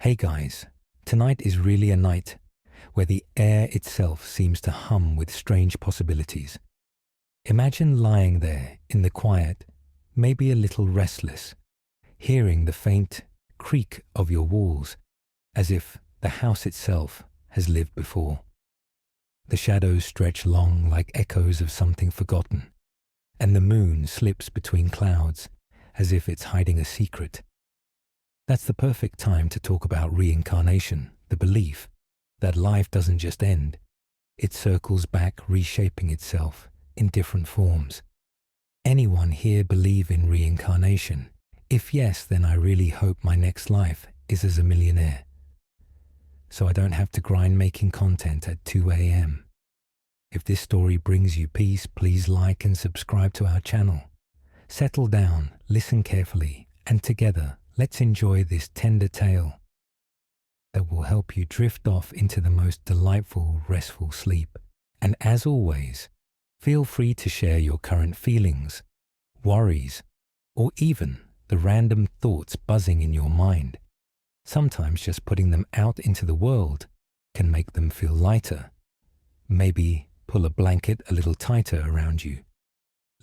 Hey guys, tonight is really a night where the air itself seems to hum with strange possibilities. Imagine lying there in the quiet, maybe a little restless, hearing the faint creak of your walls as if the house itself has lived before. The shadows stretch long like echoes of something forgotten, and the moon slips between clouds as if it's hiding a secret. That's the perfect time to talk about reincarnation, the belief that life doesn't just end, it circles back, reshaping itself in different forms. Anyone here believe in reincarnation? If yes, then I really hope my next life is as a millionaire, so I don't have to grind making content at 2 a.m. If this story brings you peace, please like and subscribe to our channel. Settle down, listen carefully, and together, let's enjoy this tender tale that will help you drift off into the most delightful, restful sleep. And as always, feel free to share your current feelings, worries, or even the random thoughts buzzing in your mind. Sometimes just putting them out into the world can make them feel lighter. Maybe pull a blanket a little tighter around you.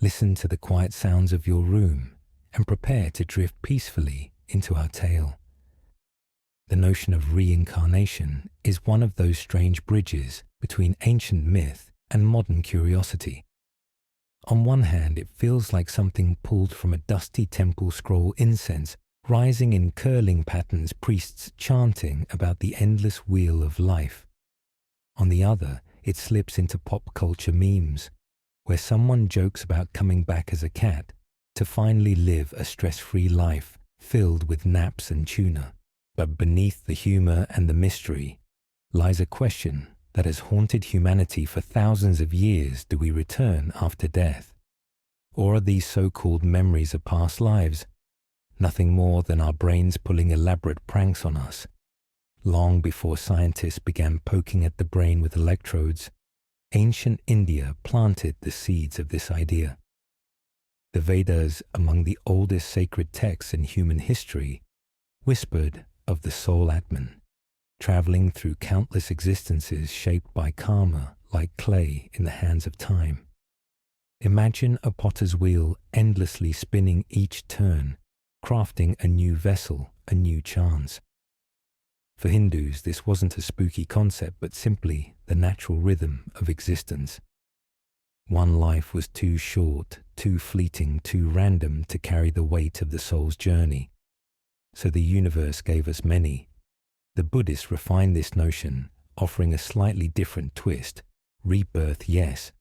Listen to the quiet sounds of your room and prepare to drift peacefully into our tale. The notion of reincarnation is one of those strange bridges between ancient myth and modern curiosity. On one hand, it feels like something pulled from a dusty temple scroll, incense rising in curling patterns, priests chanting about the endless wheel of life. On the other, it slips into pop culture memes, where someone jokes about coming back as a cat to finally live a stress-free life filled with naps and tuna. But beneath the humor and the mystery lies a question that has haunted humanity for thousands of years. Do we return after death? Or are these so-called memories of past lives nothing more than our brains pulling elaborate pranks on us? Long before scientists began poking at the brain with electrodes, ancient India planted the seeds of this idea. The Vedas, among the oldest sacred texts in human history, whispered of the soul Atman, traveling through countless existences shaped by karma like clay in the hands of time. Imagine a potter's wheel endlessly spinning each turn, crafting a new vessel, a new chance. For Hindus, this wasn't a spooky concept, but simply the natural rhythm of existence. One life was too short, too fleeting, too random to carry the weight of the soul's journey. So the universe gave us many. The Buddhists refined this notion, offering a slightly different twist. Rebirth, yes,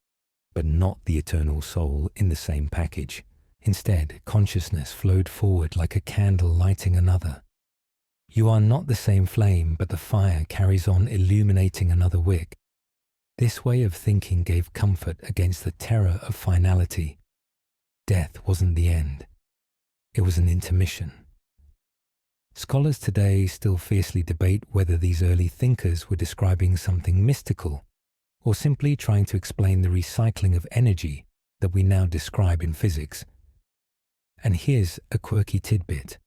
but not the eternal soul in the same package. Instead, consciousness flowed forward like a candle lighting another. You are not the same flame, but the fire carries on, illuminating another wick. This way of thinking gave comfort against the terror of finality. Death wasn't the end. It was an intermission. Scholars today still fiercely debate whether these early thinkers were describing something mystical or simply trying to explain the recycling of energy that we now describe in physics. And here's a quirky tidbit.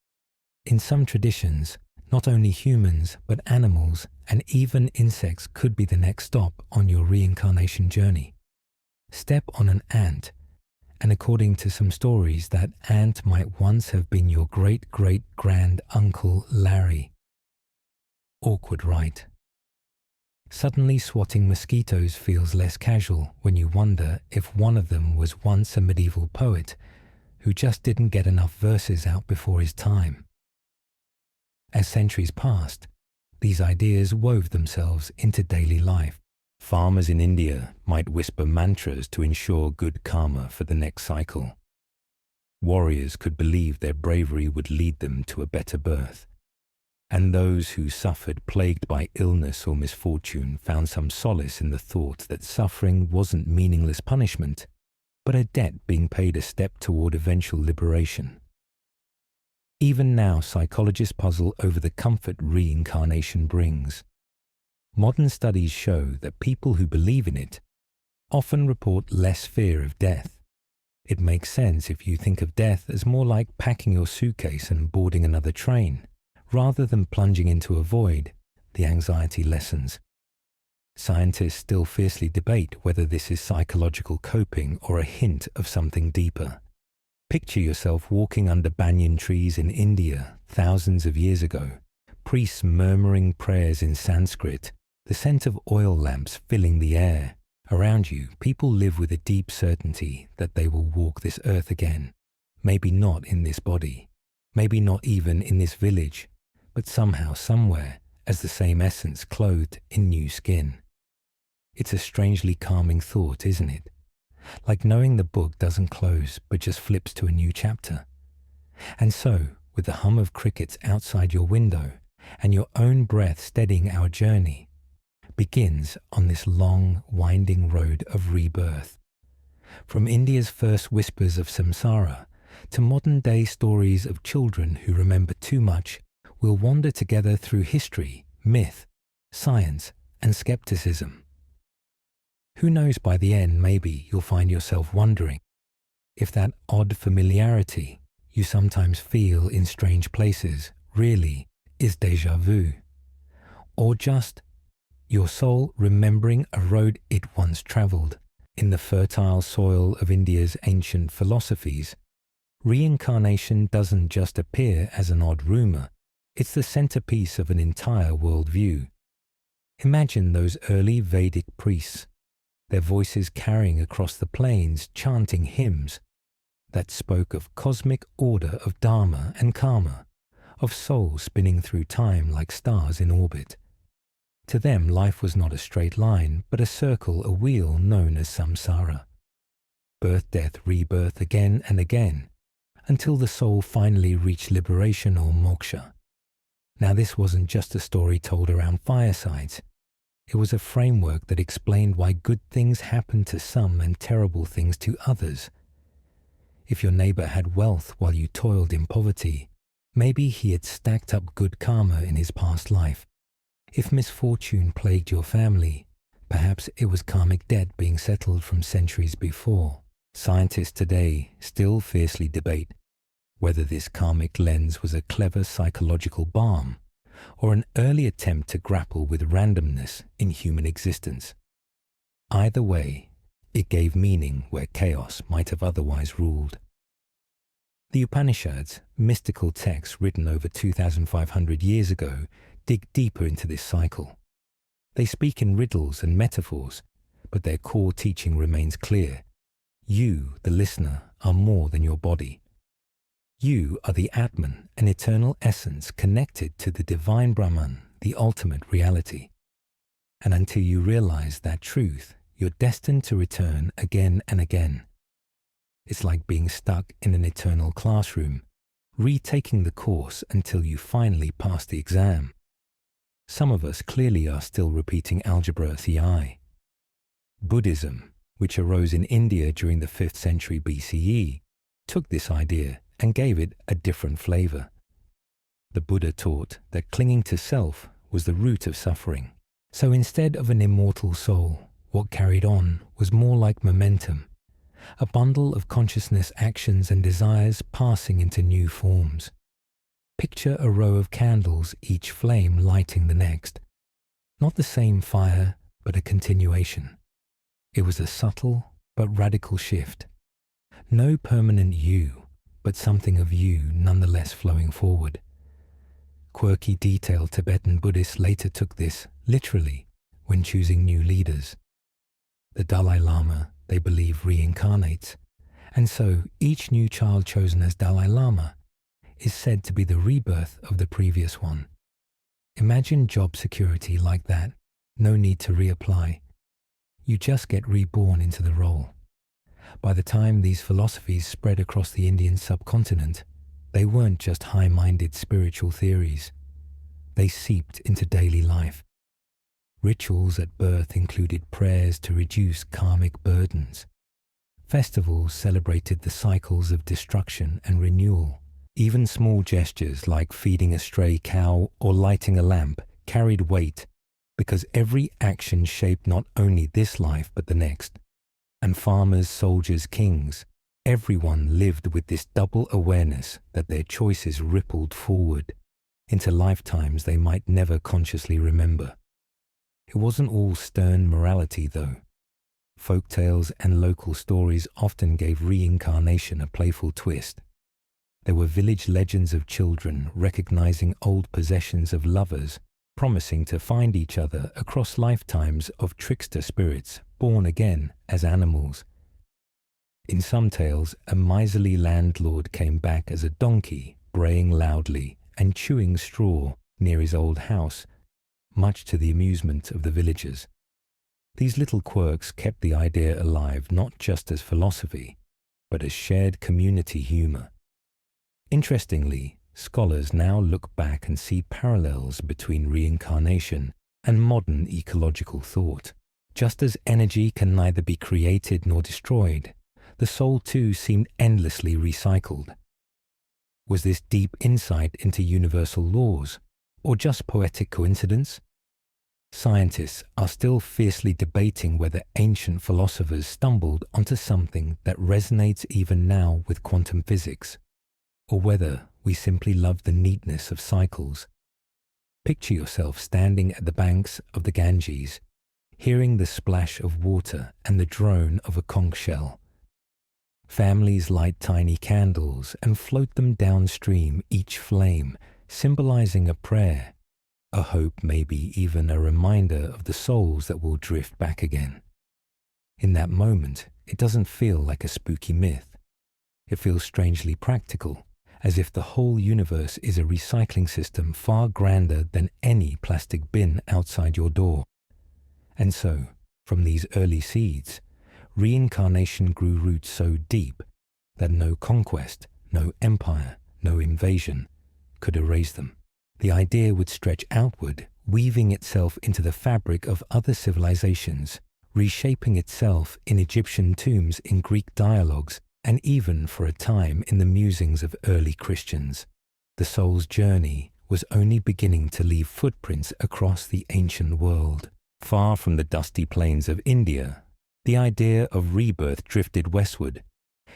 In some traditions, not only humans but animals and even insects could be the next stop on your reincarnation journey. Step on an ant, and according to some stories, that ant might once have been your great-great-grand-uncle Larry. Awkward, right? Suddenly swatting mosquitoes feels less casual when you wonder if one of them was once a medieval poet who just didn't get enough verses out before his time. As centuries passed, these ideas wove themselves into daily life. Farmers in India might whisper mantras to ensure good karma for the next cycle. Warriors could believe their bravery would lead them to a better birth. And those who suffered, plagued by illness or misfortune, found some solace in the thought that suffering wasn't meaningless punishment, but a debt being paid a step toward eventual liberation. Even now, psychologists puzzle over the comfort reincarnation brings. Modern studies show that people who believe in it often report less fear of death. It makes sense if you think of death as more like packing your suitcase and boarding another train, Rather than plunging into a void, the anxiety lessens. Scientists still fiercely debate whether this is psychological coping or a hint of something deeper. Picture yourself walking under banyan trees in India thousands of years ago, priests murmuring prayers in Sanskrit, the scent of oil lamps filling the air. Around you, people live with a deep certainty that they will walk this earth again. Maybe not in this body, maybe not even in this village, but somehow, somewhere, as the same essence clothed in new skin. It's a strangely calming thought, isn't it? Like knowing the book doesn't close, but just flips to a new chapter. And so, with the hum of crickets outside your window, and your own breath steadying our journey, begins on this long, winding road of rebirth. From India's first whispers of samsara to modern-day stories of children who remember too much, we'll wander together through history, myth, science, and skepticism. Who knows, by the end, maybe you'll find yourself wondering if that odd familiarity you sometimes feel in strange places really is déjà vu, or just your soul remembering a road it once travelled. In the fertile soil of India's ancient philosophies, reincarnation doesn't just appear as an odd rumour, it's the centrepiece of an entire worldview. Imagine those early Vedic priests, their voices carrying across the plains, chanting hymns that spoke of cosmic order, of dharma and karma, of souls spinning through time like stars in orbit. To them, life was not a straight line, but a circle, a wheel known as samsara. Birth, death, rebirth again and again, until the soul finally reached liberation or moksha. Now, this wasn't just a story told around firesides. It was a framework that explained why good things happened to some and terrible things to others. If your neighbor had wealth while you toiled in poverty, maybe he had stacked up good karma in his past life. If misfortune plagued your family, perhaps it was karmic debt being settled from centuries before. Scientists today still fiercely debate whether this karmic lens was a clever psychological balm or an early attempt to grapple with randomness in human existence. Either way, it gave meaning where chaos might have otherwise ruled. The Upanishads, mystical texts written over 2,500 years ago, dig deeper into this cycle. They speak in riddles and metaphors, but their core teaching remains clear. You, the listener, are more than your body. You are the Atman, an eternal essence connected to the divine Brahman, the ultimate reality. And until you realize that truth, you're destined to return again and again. It's like being stuck in an eternal classroom, retaking the course until you finally pass the exam. Some of us clearly are still repeating algebra CI. Buddhism, which arose in India during the 5th century BCE, took this idea and gave it a different flavor. The Buddha taught that clinging to self was the root of suffering. So instead of an immortal soul, what carried on was more like momentum, a bundle of consciousness actions and desires passing into new forms. Picture a row of candles, each flame lighting the next. Not the same fire, but a continuation. It was a subtle but radical shift. No permanent you, but something of you nonetheless flowing forward. Quirky, detailed Tibetan Buddhists later took this literally when choosing new leaders. The Dalai Lama, they believe, reincarnates, and so each new child chosen as Dalai Lama is said to be the rebirth of the previous one. Imagine job security like that. No need to reapply. You just get reborn into the role. By the time these philosophies spread across the Indian subcontinent, they weren't just high-minded spiritual theories. They seeped into daily life. Rituals at birth included prayers to reduce karmic burdens. Festivals celebrated the cycles of destruction and renewal. Even small gestures like feeding a stray cow or lighting a lamp carried weight because every action shaped not only this life but the next. And farmers, soldiers, kings, everyone lived with this double awareness that their choices rippled forward. into lifetimes they might never consciously remember. It wasn't all stern morality, though. Folk tales and local stories often gave reincarnation a playful twist. There were village legends of children recognizing old possessions of lovers, promising to find each other across lifetimes of trickster spirits born again as animals. In some tales, a miserly landlord came back as a donkey, braying loudly and chewing straw near his old house, much to the amusement of the villagers. These little quirks kept the idea alive not just as philosophy, but as shared community humor. Interestingly, scholars now look back and see parallels between reincarnation and modern ecological thought. Just as energy can neither be created nor destroyed, the soul too seemed endlessly recycled. Was this deep insight into universal laws, or just poetic coincidence? Scientists are still fiercely debating whether ancient philosophers stumbled onto something that resonates even now with quantum physics, or whether we simply love the neatness of cycles. Picture yourself standing at the banks of the Ganges, hearing the splash of water and the drone of a conch shell. Families light tiny candles and float them downstream, each flame symbolizing a prayer, a hope, maybe even a reminder of the souls that will drift back again. In that moment, it doesn't feel like a spooky myth. It feels strangely practical, as if the whole universe is a recycling system far grander than any plastic bin outside your door. And so, from these early seeds, reincarnation grew roots so deep that no conquest, no empire, no invasion could erase them. The idea would stretch outward, weaving itself into the fabric of other civilizations, reshaping itself in Egyptian tombs, in Greek dialogues, and even for a time in the musings of early Christians. The soul's journey was only beginning to leave footprints across the ancient world. Far from the dusty plains of India, the idea of rebirth drifted westward,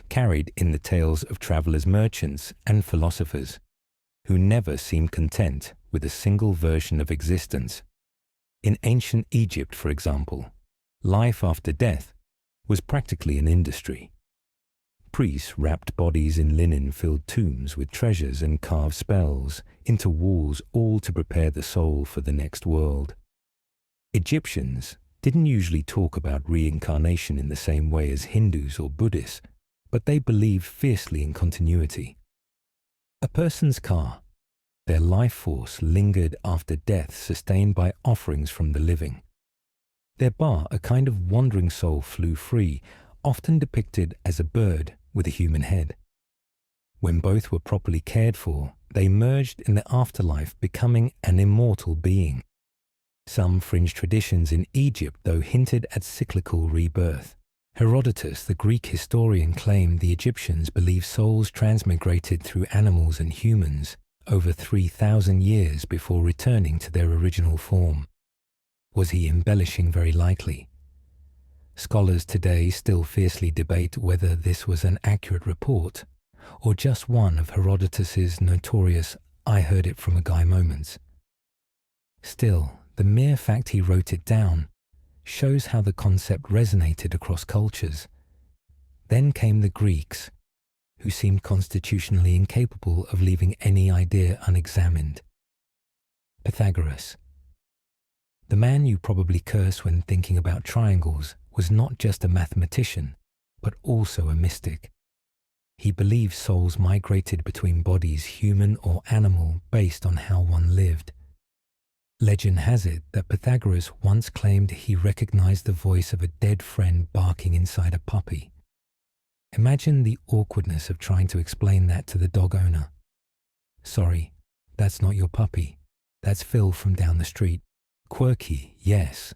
carried in the tales of travelers, merchants, and philosophers, who never seemed content with a single version of existence. In ancient Egypt, for example, life after death was practically an industry. Priests wrapped bodies in linen-filled tombs with treasures and carved spells into walls, all to prepare the soul for the next world. Egyptians didn't usually talk about reincarnation in the same way as Hindus or Buddhists, but they believed fiercely in continuity. A person's car, their life force lingered after death, sustained by offerings from the living. Their bar, a kind of wandering soul, flew free, often depicted as a bird with a human head. When both were properly cared for, they merged in the afterlife, becoming an immortal being. Some fringe traditions in Egypt, though, hinted at cyclical rebirth. Herodotus, the Greek historian, claimed the Egyptians believed souls transmigrated through animals and humans over 3,000 years before returning to their original form. Was he embellishing? Very likely. Scholars today still fiercely debate whether this was an accurate report, or just one of Herodotus's notorious "I heard it from a guy" moments. Still, the mere fact he wrote it down shows how the concept resonated across cultures. Then came the Greeks, who seemed constitutionally incapable of leaving any idea unexamined. Pythagoras. The man you probably curse when thinking about triangles was not just a mathematician, but also a mystic. He believed souls migrated between bodies, human or animal, based on how one lived. Legend has it that Pythagoras once claimed he recognized the voice of a dead friend barking inside a puppy. Imagine the awkwardness of trying to explain that to the dog owner. "Sorry, that's not your puppy. That's Phil from down the street." Quirky, yes,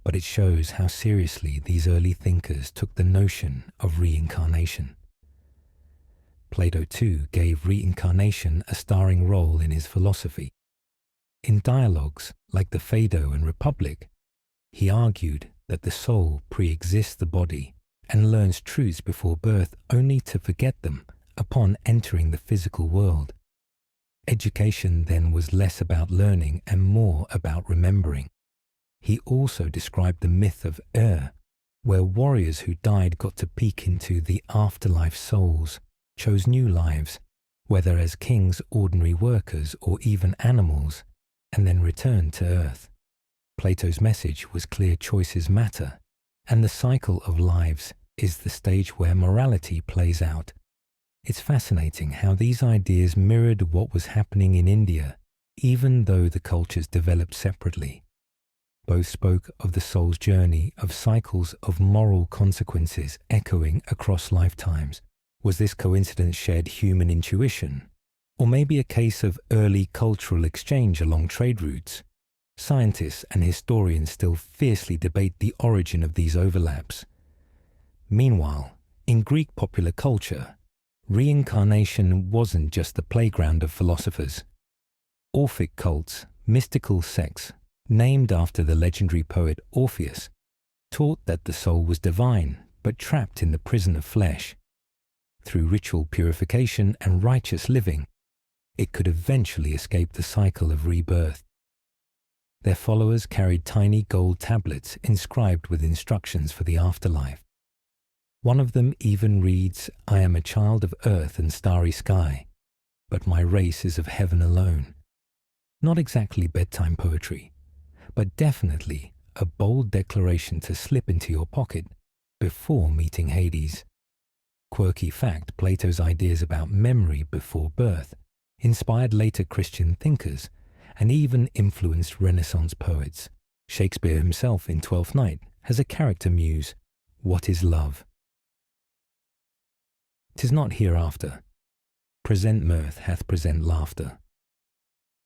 but it shows how seriously these early thinkers took the notion of reincarnation. Plato too gave reincarnation a starring role in his philosophy. In dialogues like the Phaedo and Republic, he argued that the soul pre-exists the body and learns truths before birth only to forget them upon entering the physical world. Education then was less about learning and more about remembering. He also described the myth of where warriors who died got to peek into the afterlife souls, chose new lives, whether as kings, ordinary workers, or even animals, and then returned to Earth. Plato's message was clear: choices matter, and the cycle of lives is the stage where morality plays out. It's fascinating how these ideas mirrored what was happening in India, even though the cultures developed separately. Both spoke of the soul's journey, of cycles of moral consequences echoing across lifetimes. Was this coincidence shared human intuition? Or maybe a case of early cultural exchange along trade routes? Scientists and historians still fiercely debate the origin of these overlaps. Meanwhile, in Greek popular culture, reincarnation wasn't just the playground of philosophers. Orphic cults, mystical sects, named after the legendary poet Orpheus, taught that the soul was divine but trapped in the prison of flesh. Through ritual purification and righteous living, it could eventually escape the cycle of rebirth. Their followers carried tiny gold tablets inscribed with instructions for the afterlife. One of them even reads, "I am a child of earth and starry sky, but my race is of heaven alone." Not exactly bedtime poetry, but definitely a bold declaration to slip into your pocket before meeting Hades. Quirky fact, Plato's ideas about memory before birth inspired later Christian thinkers and even influenced Renaissance poets. Shakespeare himself in Twelfth Night has a character muse, "What is love? 'Tis not hereafter. Present mirth hath present laughter."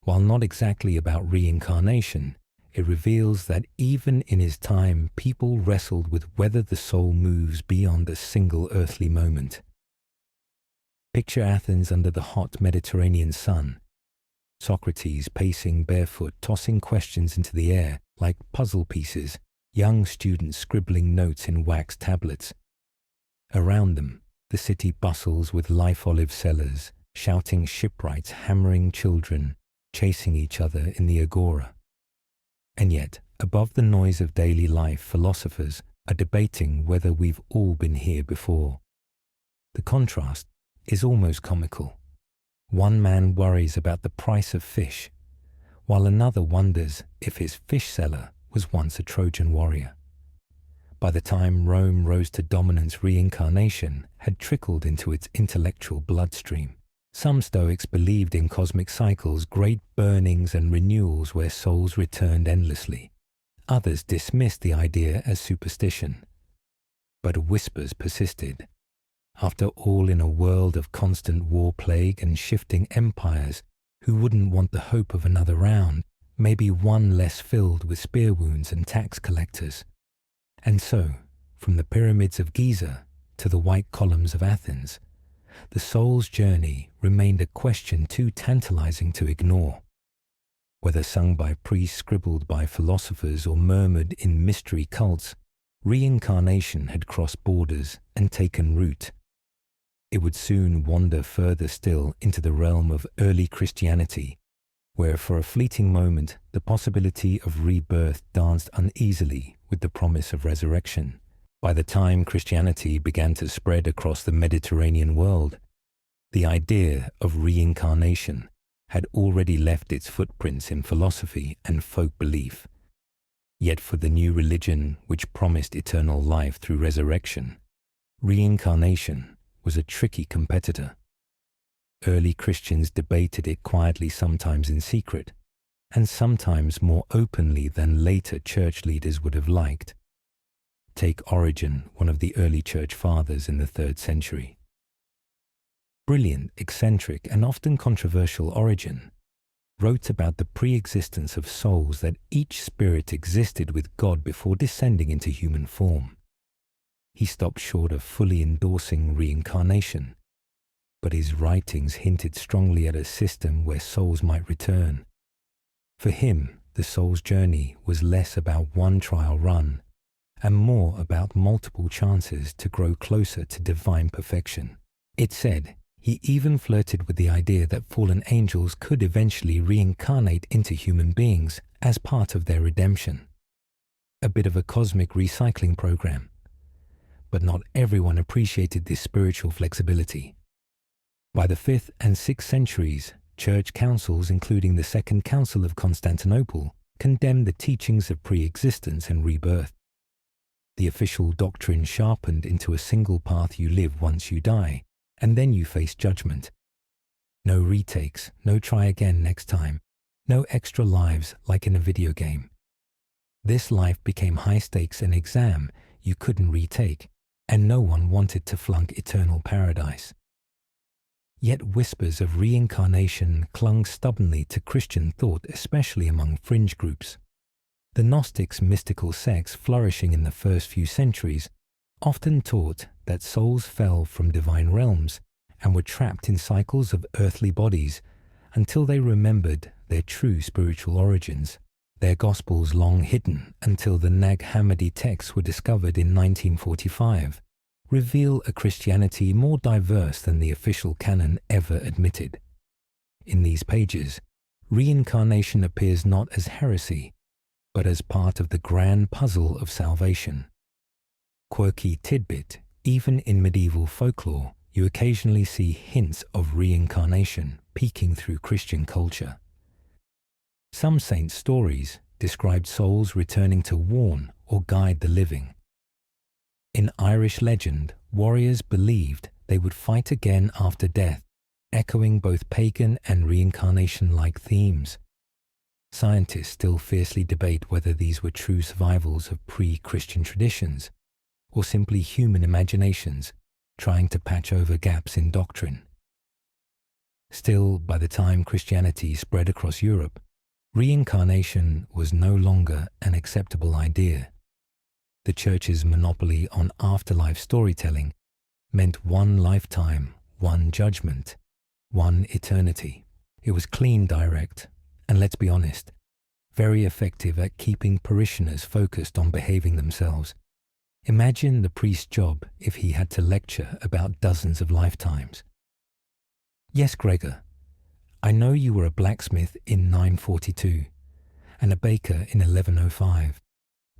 While not exactly about reincarnation, it reveals that even in his time, people wrestled with whether the soul moves beyond a single earthly moment. Picture Athens under the hot Mediterranean sun. Socrates pacing barefoot, tossing questions into the air like puzzle pieces, young students scribbling notes in wax tablets. Around them, the city bustles with life olive sellers, shouting shipwrights, hammering children, chasing each other in the agora. And yet, above the noise of daily life, philosophers are debating whether we've all been here before. The contrast is almost comical. One man worries about the price of fish, while another wonders if his fish seller was once a Trojan warrior. By the time Rome rose to dominance, reincarnation had trickled into its intellectual bloodstream. Some Stoics believed in cosmic cycles, great burnings and renewals where souls returned endlessly. Others dismissed the idea as superstition. But whispers persisted. After all, in a world of constant war plague and shifting empires, who wouldn't want the hope of another round, maybe one less filled with spear wounds and tax collectors? And so, from the pyramids of Giza to the white columns of Athens, the soul's journey remained a question too tantalizing to ignore. Whether sung by priests, scribbled by philosophers, or murmured in mystery cults, reincarnation had crossed borders and taken root. It would soon wander further still into the realm of early Christianity, where for a fleeting moment the possibility of rebirth danced uneasily with the promise of resurrection. By the time Christianity began to spread across the Mediterranean world, the idea of reincarnation had already left its footprints in philosophy and folk belief. Yet for the new religion which promised eternal life through resurrection, reincarnation was a tricky competitor. Early Christians debated it quietly, sometimes in secret, and sometimes more openly than later church leaders would have liked. Take Origen, one of the early church fathers in the 3rd century. Brilliant, eccentric, and often controversial Origen wrote about the pre-existence of souls, that each spirit existed with God before descending into human form. He stopped short of fully endorsing reincarnation, but his writings hinted strongly at a system where souls might return. For him, the soul's journey was less about one trial run and more about multiple chances to grow closer to divine perfection. It said He even flirted with the idea that fallen angels could eventually reincarnate into human beings as part of their redemption. A bit of a cosmic recycling program. But not everyone appreciated this spiritual flexibility. By the 5th and 6th centuries, church councils, including the Second Council of Constantinople, condemned the teachings of pre-existence and rebirth. The official doctrine sharpened into a single path: you live once you die, and then you face judgment. No retakes, no try again next time, no extra lives like in a video game. This life became high stakes, an exam you couldn't retake, and no one wanted to flunk eternal paradise. Yet whispers of reincarnation clung stubbornly to Christian thought, especially among fringe groups. The Gnostics' mystical sects flourishing in the first few centuries often taught that souls fell from divine realms and were trapped in cycles of earthly bodies until they remembered their true spiritual origins, their gospels long hidden until the Nag Hammadi texts were discovered in 1945, reveal a Christianity more diverse than the official canon ever admitted. In these pages, reincarnation appears not as heresy, but as part of the grand puzzle of salvation. Quirky tidbit, even in medieval folklore, you occasionally see hints of reincarnation peeking through Christian culture. Some saints' stories described souls returning to warn or guide the living. In Irish legend, warriors believed they would fight again after death, echoing both pagan and reincarnation-like themes. Scientists still fiercely debate whether these were true survivals of pre-Christian traditions, or simply human imaginations trying to patch over gaps in doctrine. Still, by the time Christianity spread across Europe, reincarnation was no longer an acceptable idea. The Church's monopoly on afterlife storytelling meant one lifetime, one judgment, one eternity. It was clean, direct, and let's be honest, very effective at keeping parishioners focused on behaving themselves. Imagine the priest's job if he had to lecture about dozens of lifetimes. Yes, Gregor, I know you were a blacksmith in 942 and a baker in 1105.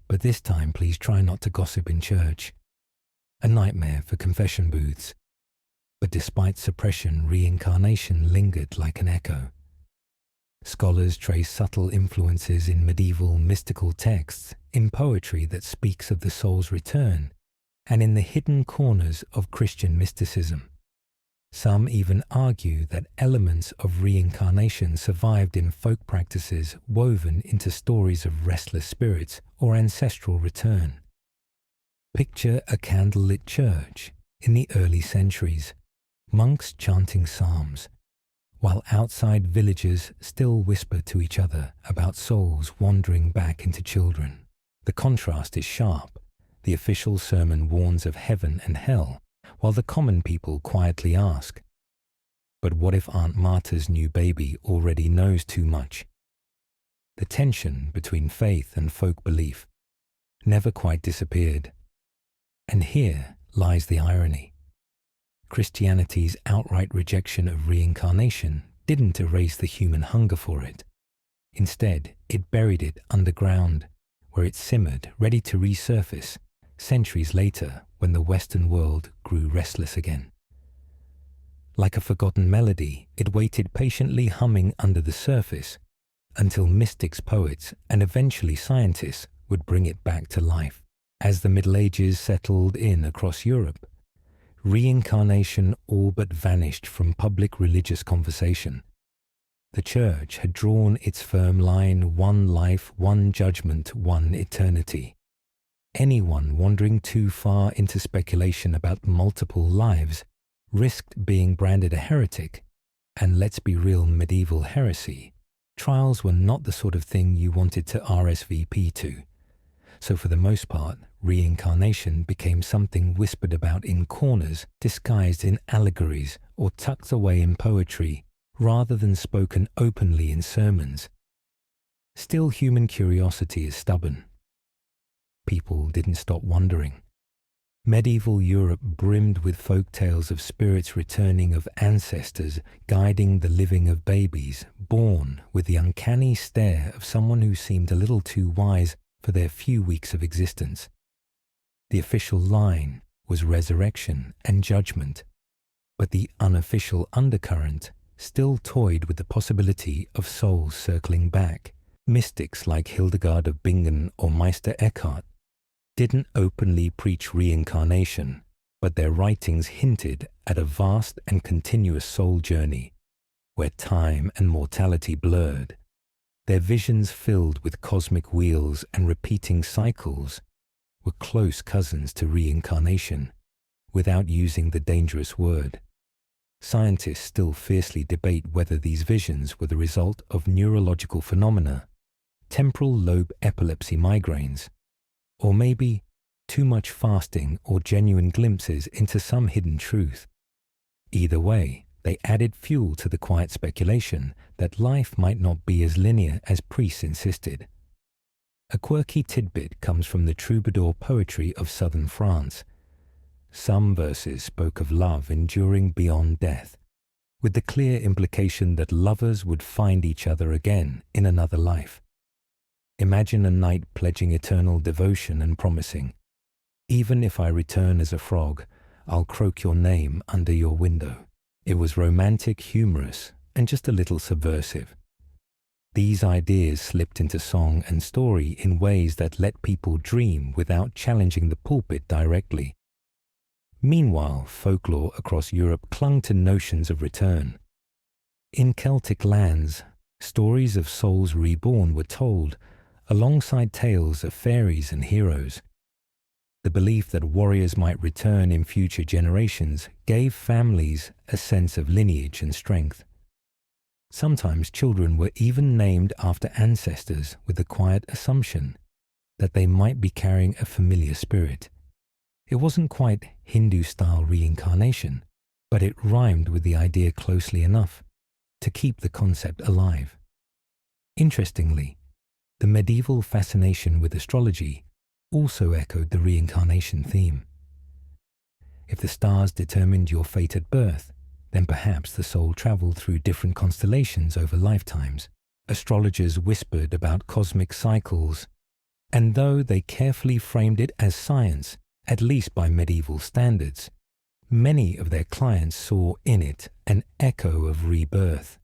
But this time, please try not to gossip in church. A nightmare for confession booths. But despite suppression, reincarnation lingered like an echo. Scholars trace subtle influences in medieval mystical texts, in poetry that speaks of the soul's return, and in the hidden corners of Christian mysticism. Some even argue that elements of reincarnation survived in folk practices woven into stories of restless spirits or ancestral return. Picture a candlelit church in the early centuries, monks chanting psalms, while outside villagers still whisper to each other about souls wandering back into children. The contrast is sharp. The official sermon warns of heaven and hell, while the common people quietly ask, but what if Aunt Marta's new baby already knows too much? The tension between faith and folk belief never quite disappeared. And here lies the irony. Christianity's outright rejection of reincarnation didn't erase the human hunger for it. Instead, it buried it underground, where it simmered, ready to resurface, centuries later when the Western world grew restless again. Like a forgotten melody, it waited patiently humming under the surface until mystics, poets, and eventually scientists would bring it back to life. As the Middle Ages settled in across Europe, reincarnation all but vanished from public religious conversation. The Church had drawn its firm line: one life, one judgment, one eternity. Anyone wandering too far into speculation about multiple lives risked being branded a heretic, and let's be real, medieval heresy. Trials were not the sort of thing you wanted to RSVP to. So for the most part, reincarnation became something whispered about in corners, disguised in allegories, or tucked away in poetry, rather than spoken openly in sermons. Still, human curiosity is stubborn. People didn't stop wondering. Medieval Europe brimmed with folk tales of spirits returning, of ancestors guiding the living of babies, born with the uncanny stare of someone who seemed a little too wise for their few weeks of existence. The official line was resurrection and judgment, but the unofficial undercurrent still toyed with the possibility of souls circling back. Mystics like Hildegard of Bingen or Meister Eckhart didn't openly preach reincarnation, but their writings hinted at a vast and continuous soul journey, where time and mortality blurred. Their visions filled with cosmic wheels and repeating cycles were close cousins to reincarnation, without using the dangerous word. Scientists still fiercely debate whether these visions were the result of neurological phenomena, temporal lobe epilepsy migraines, or maybe too much fasting or genuine glimpses into some hidden truth. Either way, they added fuel to the quiet speculation that life might not be as linear as priests insisted. A quirky tidbit comes from the troubadour poetry of southern France. Some verses spoke of love enduring beyond death, with the clear implication that lovers would find each other again in another life. Imagine a knight pledging eternal devotion and promising, "Even if I return as a frog, I'll croak your name under your window." It was romantic, humorous, and just a little subversive. These ideas slipped into song and story in ways that let people dream without challenging the pulpit directly. Meanwhile, folklore across Europe clung to notions of return. In Celtic lands, stories of souls reborn were told, alongside tales of fairies and heroes. The belief that warriors might return in future generations gave families a sense of lineage and strength. Sometimes children were even named after ancestors with the quiet assumption that they might be carrying a familiar spirit. It wasn't quite Hindu-style reincarnation, but it rhymed with the idea closely enough to keep the concept alive. Interestingly, the medieval fascination with astrology also echoed the reincarnation theme. If the stars determined your fate at birth, then perhaps the soul traveled through different constellations over lifetimes. Astrologers whispered about cosmic cycles, and though they carefully framed it as science, at least by medieval standards, many of their clients saw in it an echo of rebirth.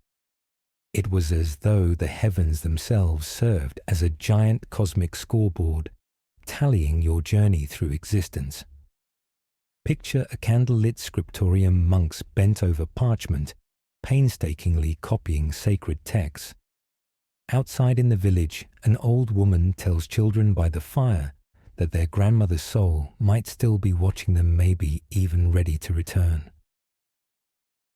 It was as though the heavens themselves served as a giant cosmic scoreboard, tallying your journey through existence. Picture a candlelit scriptorium, monks bent over parchment, painstakingly copying sacred texts. Outside in the village, an old woman tells children by the fire that their grandmother's soul might still be watching them, maybe even ready to return.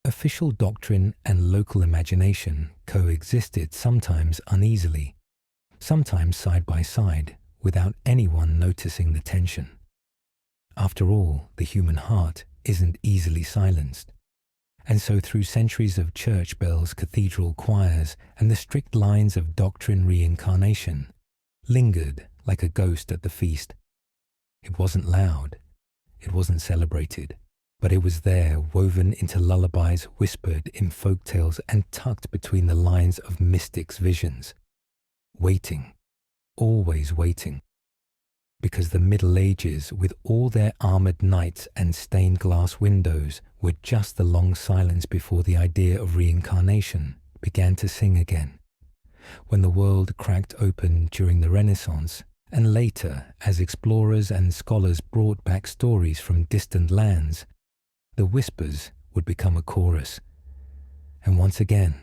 Official doctrine and local imagination coexisted, sometimes uneasily, sometimes side by side, without anyone noticing the tension. After all, the human heart isn't easily silenced. And so through centuries of church bells, cathedral choirs, and the strict lines of doctrine, reincarnation lingered like a ghost at the feast. It wasn't loud, it wasn't celebrated, but it was there, woven into lullabies, whispered in folk tales, and tucked between the lines of mystics' visions. Waiting, always waiting. Because the Middle Ages, with all their armoured knights and stained glass windows, were just the long silence before the idea of reincarnation began to sing again. When the world cracked open during the Renaissance, and later as explorers and scholars brought back stories from distant lands, the whispers would become a chorus. And once again,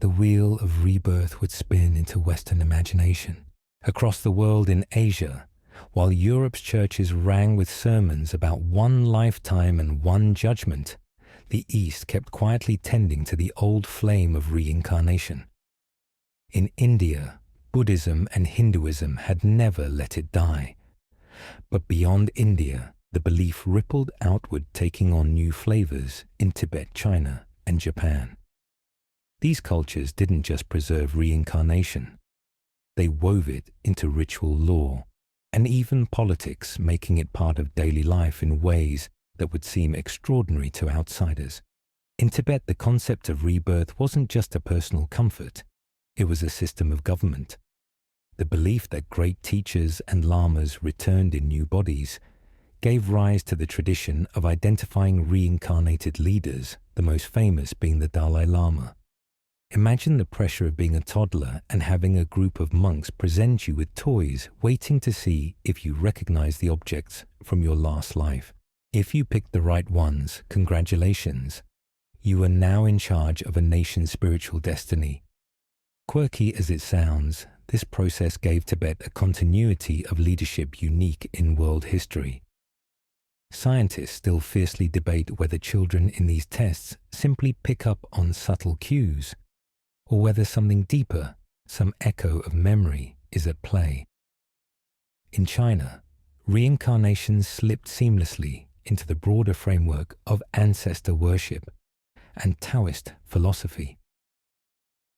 the wheel of rebirth would spin into Western imagination. Across the world in Asia, while Europe's churches rang with sermons about one lifetime and one judgment, the East kept quietly tending to the old flame of reincarnation. In India, Buddhism and Hinduism had never let it die. But beyond India, the belief rippled outward, taking on new flavors in Tibet, China, and Japan. These cultures didn't just preserve reincarnation. They wove it into ritual law and even politics, making it part of daily life in ways that would seem extraordinary to outsiders. In Tibet, the concept of rebirth wasn't just a personal comfort, it was a system of government. The belief that great teachers and lamas returned in new bodies gave rise to the tradition of identifying reincarnated leaders, the most famous being the Dalai Lama. Imagine the pressure of being a toddler and having a group of monks present you with toys, waiting to see if you recognize the objects from your last life. If you picked the right ones, congratulations. You are now in charge of a nation's spiritual destiny. Quirky as it sounds, this process gave Tibet a continuity of leadership unique in world history. Scientists still fiercely debate whether children in these tests simply pick up on subtle cues, or whether something deeper, some echo of memory, is at play. In China, reincarnation slipped seamlessly into the broader framework of ancestor worship and Taoist philosophy.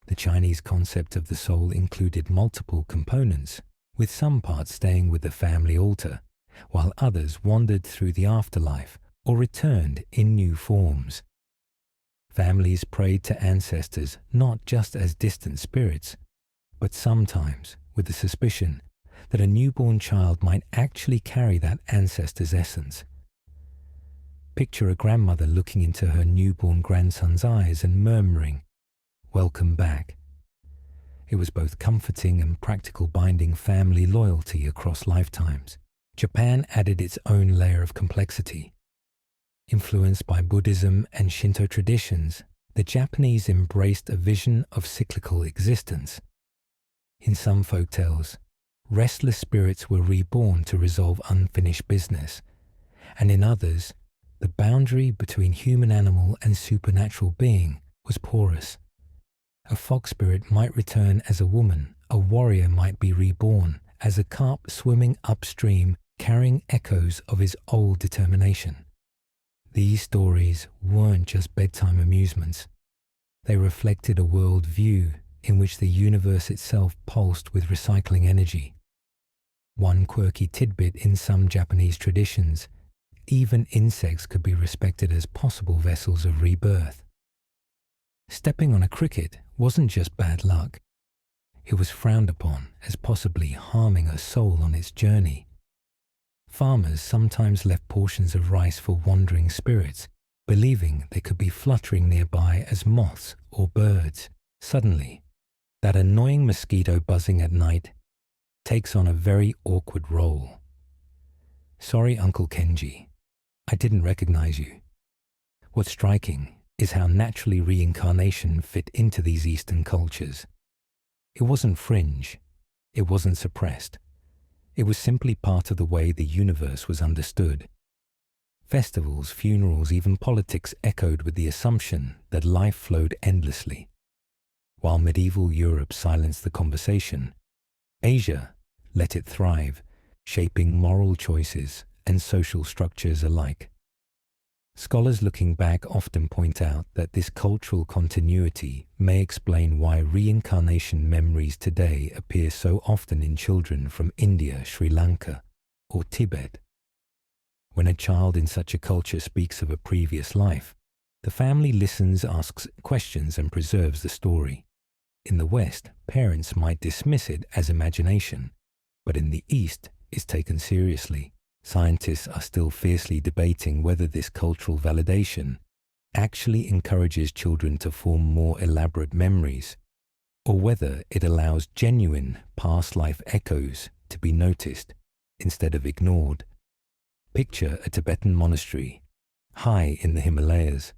The Chinese concept of the soul included multiple components, with some parts staying with the family altar, while others wandered through the afterlife or returned in new forms. Families prayed to ancestors not just as distant spirits, but sometimes with the suspicion that a newborn child might actually carry that ancestor's essence. Picture a grandmother looking into her newborn grandson's eyes and murmuring, "Welcome back." It was both comforting and practical, binding family loyalty across lifetimes. Japan added its own layer of complexity. Influenced by Buddhism and Shinto traditions, the Japanese embraced a vision of cyclical existence. In some folktales, restless spirits were reborn to resolve unfinished business, and in others, the boundary between human, animal, and supernatural being was porous. A fox spirit might return as a woman, a warrior might be reborn as a carp swimming upstream, carrying echoes of his old determination. These stories weren't just bedtime amusements. They reflected a world view in which the universe itself pulsed with recycling energy. One quirky tidbit in some Japanese traditions, even insects could be respected as possible vessels of rebirth. Stepping on a cricket wasn't just bad luck. It was frowned upon as possibly harming a soul on its journey. Farmers sometimes left portions of rice for wandering spirits, believing they could be fluttering nearby as moths or birds. Suddenly, that annoying mosquito buzzing at night takes on a very awkward role. "Sorry, Uncle Kenji, I didn't recognize you." What's striking is how naturally reincarnation fit into these Eastern cultures. It wasn't fringe, it wasn't suppressed. It was simply part of the way the universe was understood. Festivals, funerals, even politics echoed with the assumption that life flowed endlessly. While medieval Europe silenced the conversation, Asia let it thrive, shaping moral choices and social structures alike. Scholars looking back often point out that this cultural continuity may explain why reincarnation memories today appear so often in children from India, Sri Lanka, or Tibet. When a child in such a culture speaks of a previous life, the family listens, asks questions, and preserves the story. In the West, parents might dismiss it as imagination, but in the East, it's taken seriously. Scientists are still fiercely debating whether this cultural validation actually encourages children to form more elaborate memories, or whether it allows genuine past life echoes to be noticed instead of ignored. Picture a Tibetan monastery, high in the Himalayas.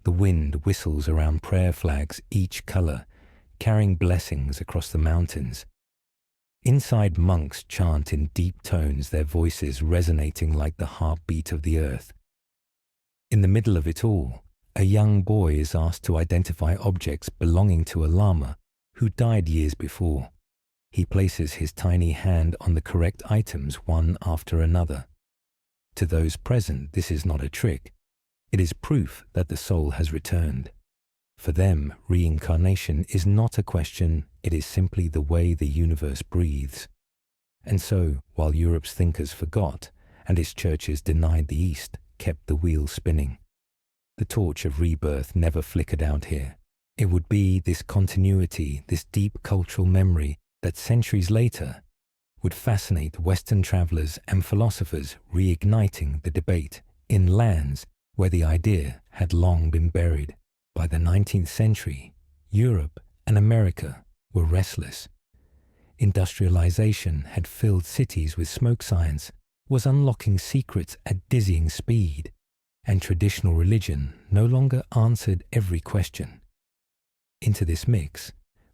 The wind whistles around prayer flags, each color, carrying blessings across the mountains. Inside, monks chant in deep tones, their voices resonating like the heartbeat of the earth. In the middle of it all, a young boy is asked to identify objects belonging to a lama who died years before. He places his tiny hand on the correct items one after another. To those present, this is not a trick. It is proof that the soul has returned. For them, reincarnation is not a question, it is simply the way the universe breathes. And so, while Europe's thinkers forgot, and its churches denied the East, kept the wheel spinning, the torch of rebirth never flickered out here. It would be this continuity, this deep cultural memory that centuries later would fascinate Western travelers and philosophers, reigniting the debate in lands where the idea had long been buried. By the 19th century, Europe and America were restless. Industrialization had filled cities with smoke science, was unlocking secrets at dizzying speed, and traditional religion no longer answered every question. Into this mix,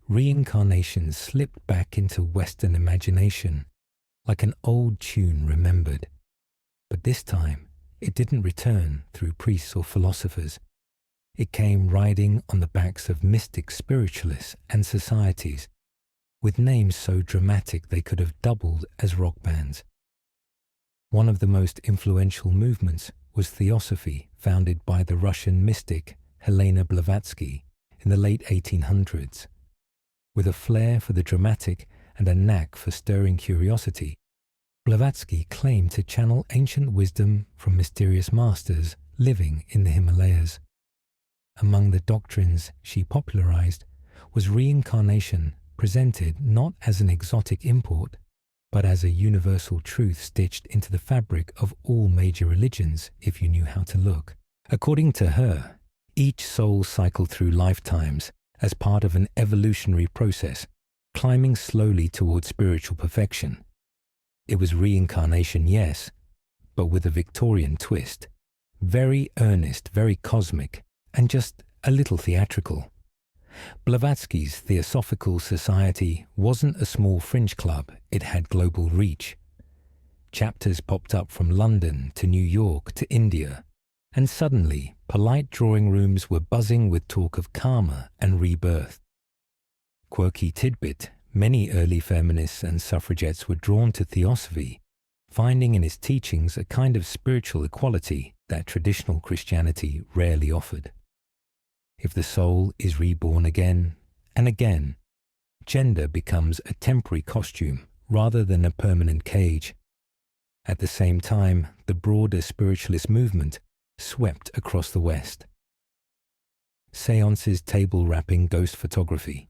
reincarnation slipped back into Western imagination, like an old tune remembered. But this time, it didn't return through priests or philosophers. It came riding on the backs of mystic spiritualists and societies, with names so dramatic they could have doubled as rock bands. One of the most influential movements was Theosophy, founded by the Russian mystic Helena Blavatsky in the late 1800s. With a flair for the dramatic and a knack for stirring curiosity, Blavatsky claimed to channel ancient wisdom from mysterious masters living in the Himalayas. Among the doctrines she popularized was reincarnation, presented not as an exotic import, but as a universal truth stitched into the fabric of all major religions if you knew how to look. According to her, each soul cycled through lifetimes as part of an evolutionary process, climbing slowly towards spiritual perfection. It was reincarnation, yes, but with a Victorian twist. Very earnest, very cosmic, and just a little theatrical. Blavatsky's Theosophical Society wasn't a small fringe club, it had global reach. Chapters popped up from London to New York to India, and suddenly polite drawing rooms were buzzing with talk of karma and rebirth. Quirky tidbit, many early feminists and suffragettes were drawn to Theosophy, finding in its teachings a kind of spiritual equality that traditional Christianity rarely offered. If the soul is reborn again and again, gender becomes a temporary costume rather than a permanent cage. At the same time, the broader spiritualist movement swept across the West. Seances, table rapping, ghost photography.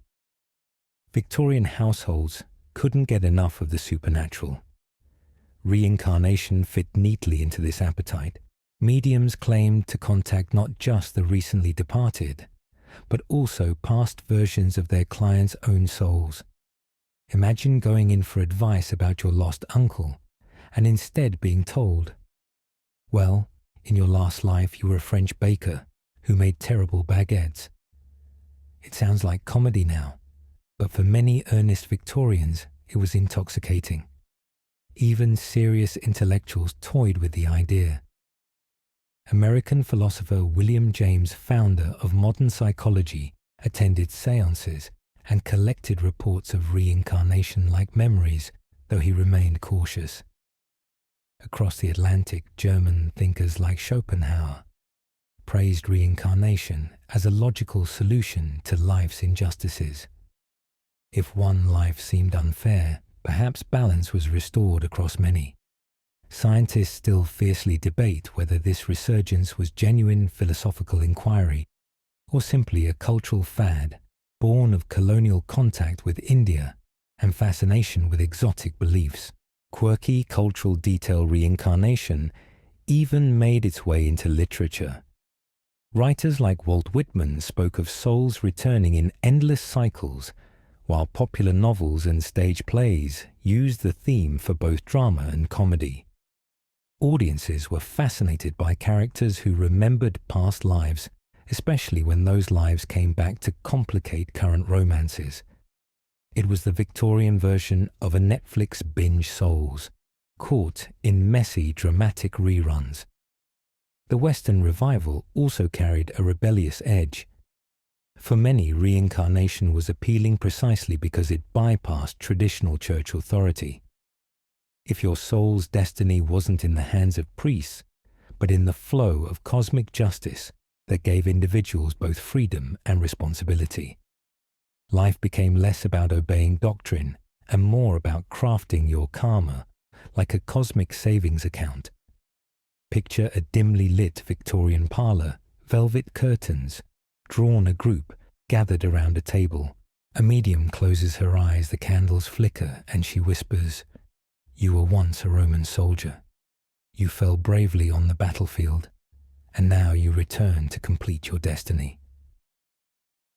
Victorian households couldn't get enough of the supernatural. Reincarnation fit neatly into this appetite. Mediums claimed to contact not just the recently departed, but also past versions of their clients' own souls. Imagine going in for advice about your lost uncle, and instead being told, well, in your last life you were a French baker who made terrible baguettes. It sounds like comedy now, but for many earnest Victorians it was intoxicating. Even serious intellectuals toyed with the idea. American philosopher William James, founder of modern psychology, attended seances and collected reports of reincarnation like memories, though he remained cautious. Across the Atlantic, German thinkers like Schopenhauer praised reincarnation as a logical solution to life's injustices. If one life seemed unfair, perhaps balance was restored across many. Scientists still fiercely debate whether this resurgence was genuine philosophical inquiry or simply a cultural fad born of colonial contact with India and fascination with exotic beliefs. Quirky cultural detail reincarnation even made its way into literature. Writers like Walt Whitman spoke of souls returning in endless cycles, while popular novels and stage plays used the theme for both drama and comedy. Audiences were fascinated by characters who remembered past lives, especially when those lives came back to complicate current romances. It was the Victorian version of a Netflix binge Souls, caught in messy, dramatic reruns. The Western revival also carried a rebellious edge. For many, reincarnation was appealing precisely because it bypassed traditional church authority. If your soul's destiny wasn't in the hands of priests, but in the flow of cosmic justice that gave individuals both freedom and responsibility. Life became less about obeying doctrine and more about crafting your karma, like a cosmic savings account. Picture a dimly lit Victorian parlour, velvet curtains, drawn a group gathered around a table. A medium closes her eyes, the candles flicker, and she whispers, "You were once a Roman soldier. You fell bravely on the battlefield, and now you return to complete your destiny."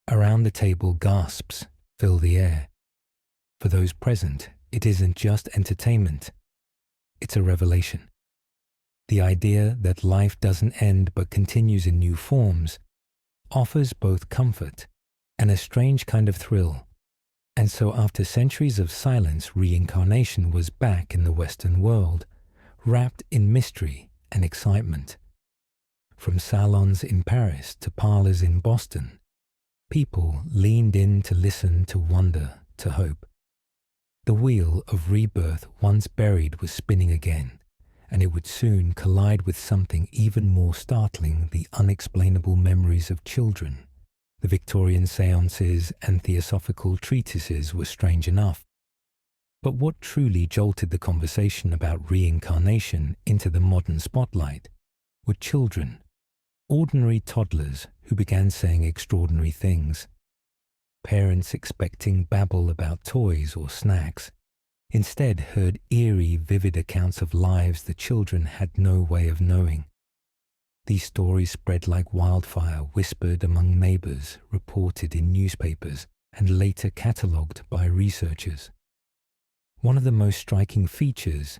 Around the table, gasps fill the air. For those present, it isn't just entertainment. It's a revelation. The idea that life doesn't end but continues in new forms offers both comfort and a strange kind of thrill. And so after centuries of silence, reincarnation was back in the Western world, wrapped in mystery and excitement. From salons in Paris to parlors in Boston, people leaned in to listen, to wonder, to hope. The wheel of rebirth, once buried, was spinning again, and it would soon collide with something even more startling: the unexplainable memories of children. The Victorian seances and theosophical treatises were strange enough. But what truly jolted the conversation about reincarnation into the modern spotlight were children, ordinary toddlers who began saying extraordinary things. Parents expecting babble about toys or snacks instead heard eerie, vivid accounts of lives the children had no way of knowing. These stories spread like wildfire, whispered among neighbors, reported in newspapers, and later catalogued by researchers. One of the most striking features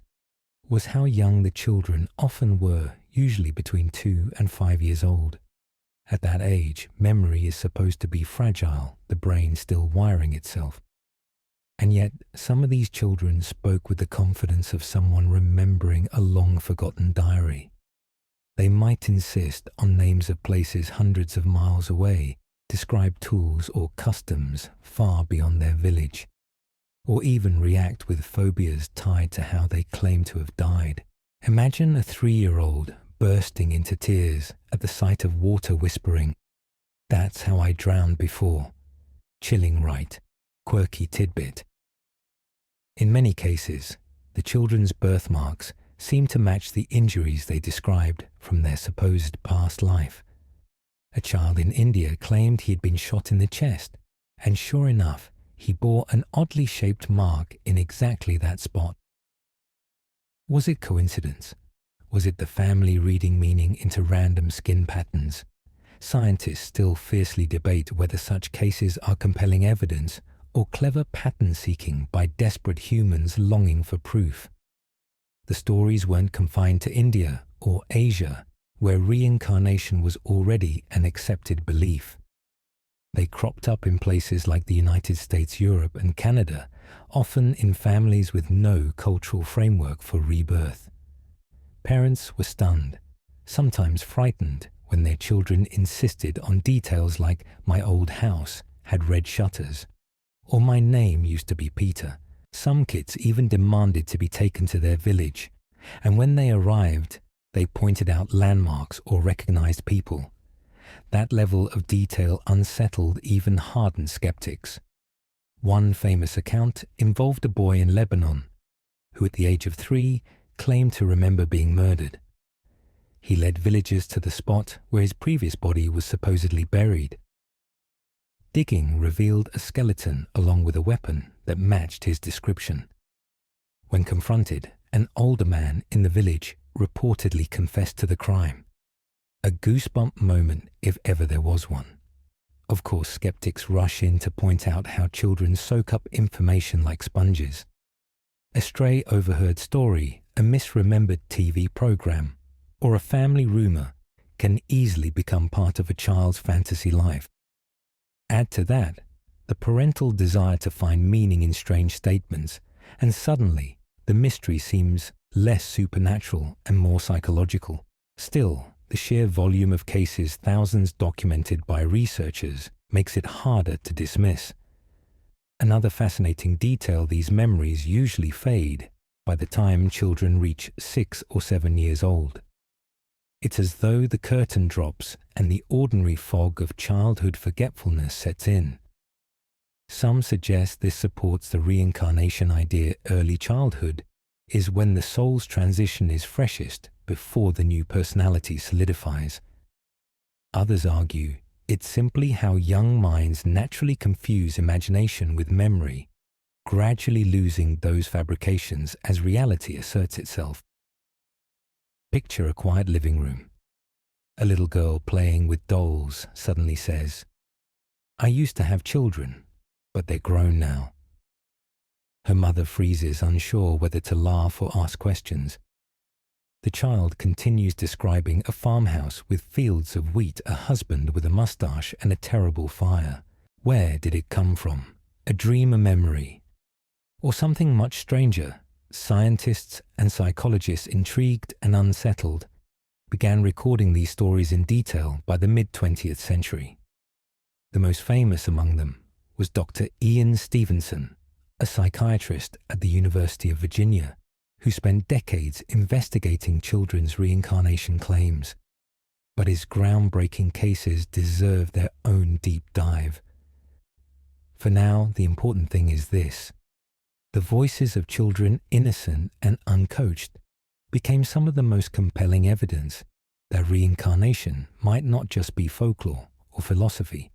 was how young the children often were, usually between 2 and 5 years old. At that age, memory is supposed to be fragile, the brain still wiring itself. And yet, some of these children spoke with the confidence of someone remembering a long-forgotten diary. They might insist on names of places hundreds of miles away, describe tools or customs far beyond their village, or even react with phobias tied to how they claim to have died. Imagine a 3-year-old bursting into tears at the sight of water, whispering, "That's how I drowned before." Chilling, right? Quirky tidbit. In many cases, the children's birthmarks seemed to match the injuries they described from their supposed past life. A child in India claimed he had been shot in the chest, and sure enough, he bore an oddly shaped mark in exactly that spot. Was it coincidence? Was it the family reading meaning into random skin patterns? Scientists still fiercely debate whether such cases are compelling evidence or clever pattern-seeking by desperate humans longing for proof. The stories weren't confined to India or Asia, where reincarnation was already an accepted belief. They cropped up in places like the United States, Europe, and Canada, often in families with no cultural framework for rebirth. Parents were stunned, sometimes frightened, when their children insisted on details like "my old house had red shutters," or "my name used to be Peter." Some kids even demanded to be taken to their village, and when they arrived, they pointed out landmarks or recognized people. That level of detail unsettled even hardened skeptics. One famous account involved a boy in Lebanon who, at the age of 3, claimed to remember being murdered. He led villagers to the spot where his previous body was supposedly buried. Digging revealed a skeleton along with a weapon that matched his description. When confronted, an older man in the village reportedly confessed to the crime. A goosebump moment, if ever there was one. Of course, skeptics rush in to point out how children soak up information like sponges. A stray overheard story, a misremembered TV program, or a family rumor can easily become part of a child's fantasy life. Add to that the parental desire to find meaning in strange statements, and suddenly the mystery seems less supernatural and more psychological. Still, the sheer volume of cases, thousands documented by researchers, makes it harder to dismiss. Another fascinating detail: these memories usually fade by the time children reach 6 or 7 years old. It's as though the curtain drops and the ordinary fog of childhood forgetfulness sets in. Some suggest this supports the reincarnation idea. Early childhood is when the soul's transition is freshest before the new personality solidifies. Others argue it's simply how young minds naturally confuse imagination with memory, gradually losing those fabrications as reality asserts itself. Picture a quiet living room. A little girl playing with dolls suddenly says, "I used to have children, but they're grown now." Her mother freezes, unsure whether to laugh or ask questions. The child continues describing a farmhouse with fields of wheat, a husband with a mustache, and a terrible fire. Where did it come from? A dream, a memory? Or something much stranger? Scientists and psychologists, intrigued and unsettled, began recording these stories in detail by the mid-20th century. The most famous among them was Dr. Ian Stevenson, a psychiatrist at the University of Virginia, who spent decades investigating children's reincarnation claims. But his groundbreaking cases deserve their own deep dive. For now, the important thing is this: the voices of children, innocent and uncoached, became some of the most compelling evidence that reincarnation might not just be folklore or philosophy.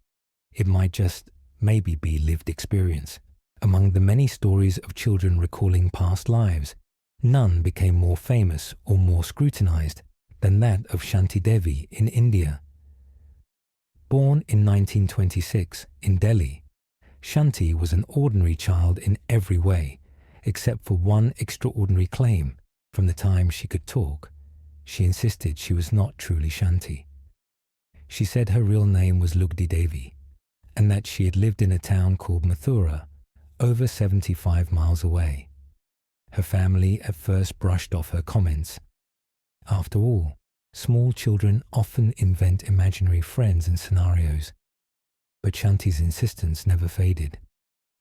It might just maybe be lived experience. Among the many stories of children recalling past lives, none became more famous or more scrutinized than that of Shanti Devi in India. Born in 1926 in Delhi, Shanti was an ordinary child in every way, except for one extraordinary claim. From the time she could talk, she insisted she was not truly Shanti. She said her real name was Lugdi Devi, and that she had lived in a town called Mathura, over 75 miles away. Her family at first brushed off her comments. After all, small children often invent imaginary friends and scenarios. But Shanti's insistence never faded.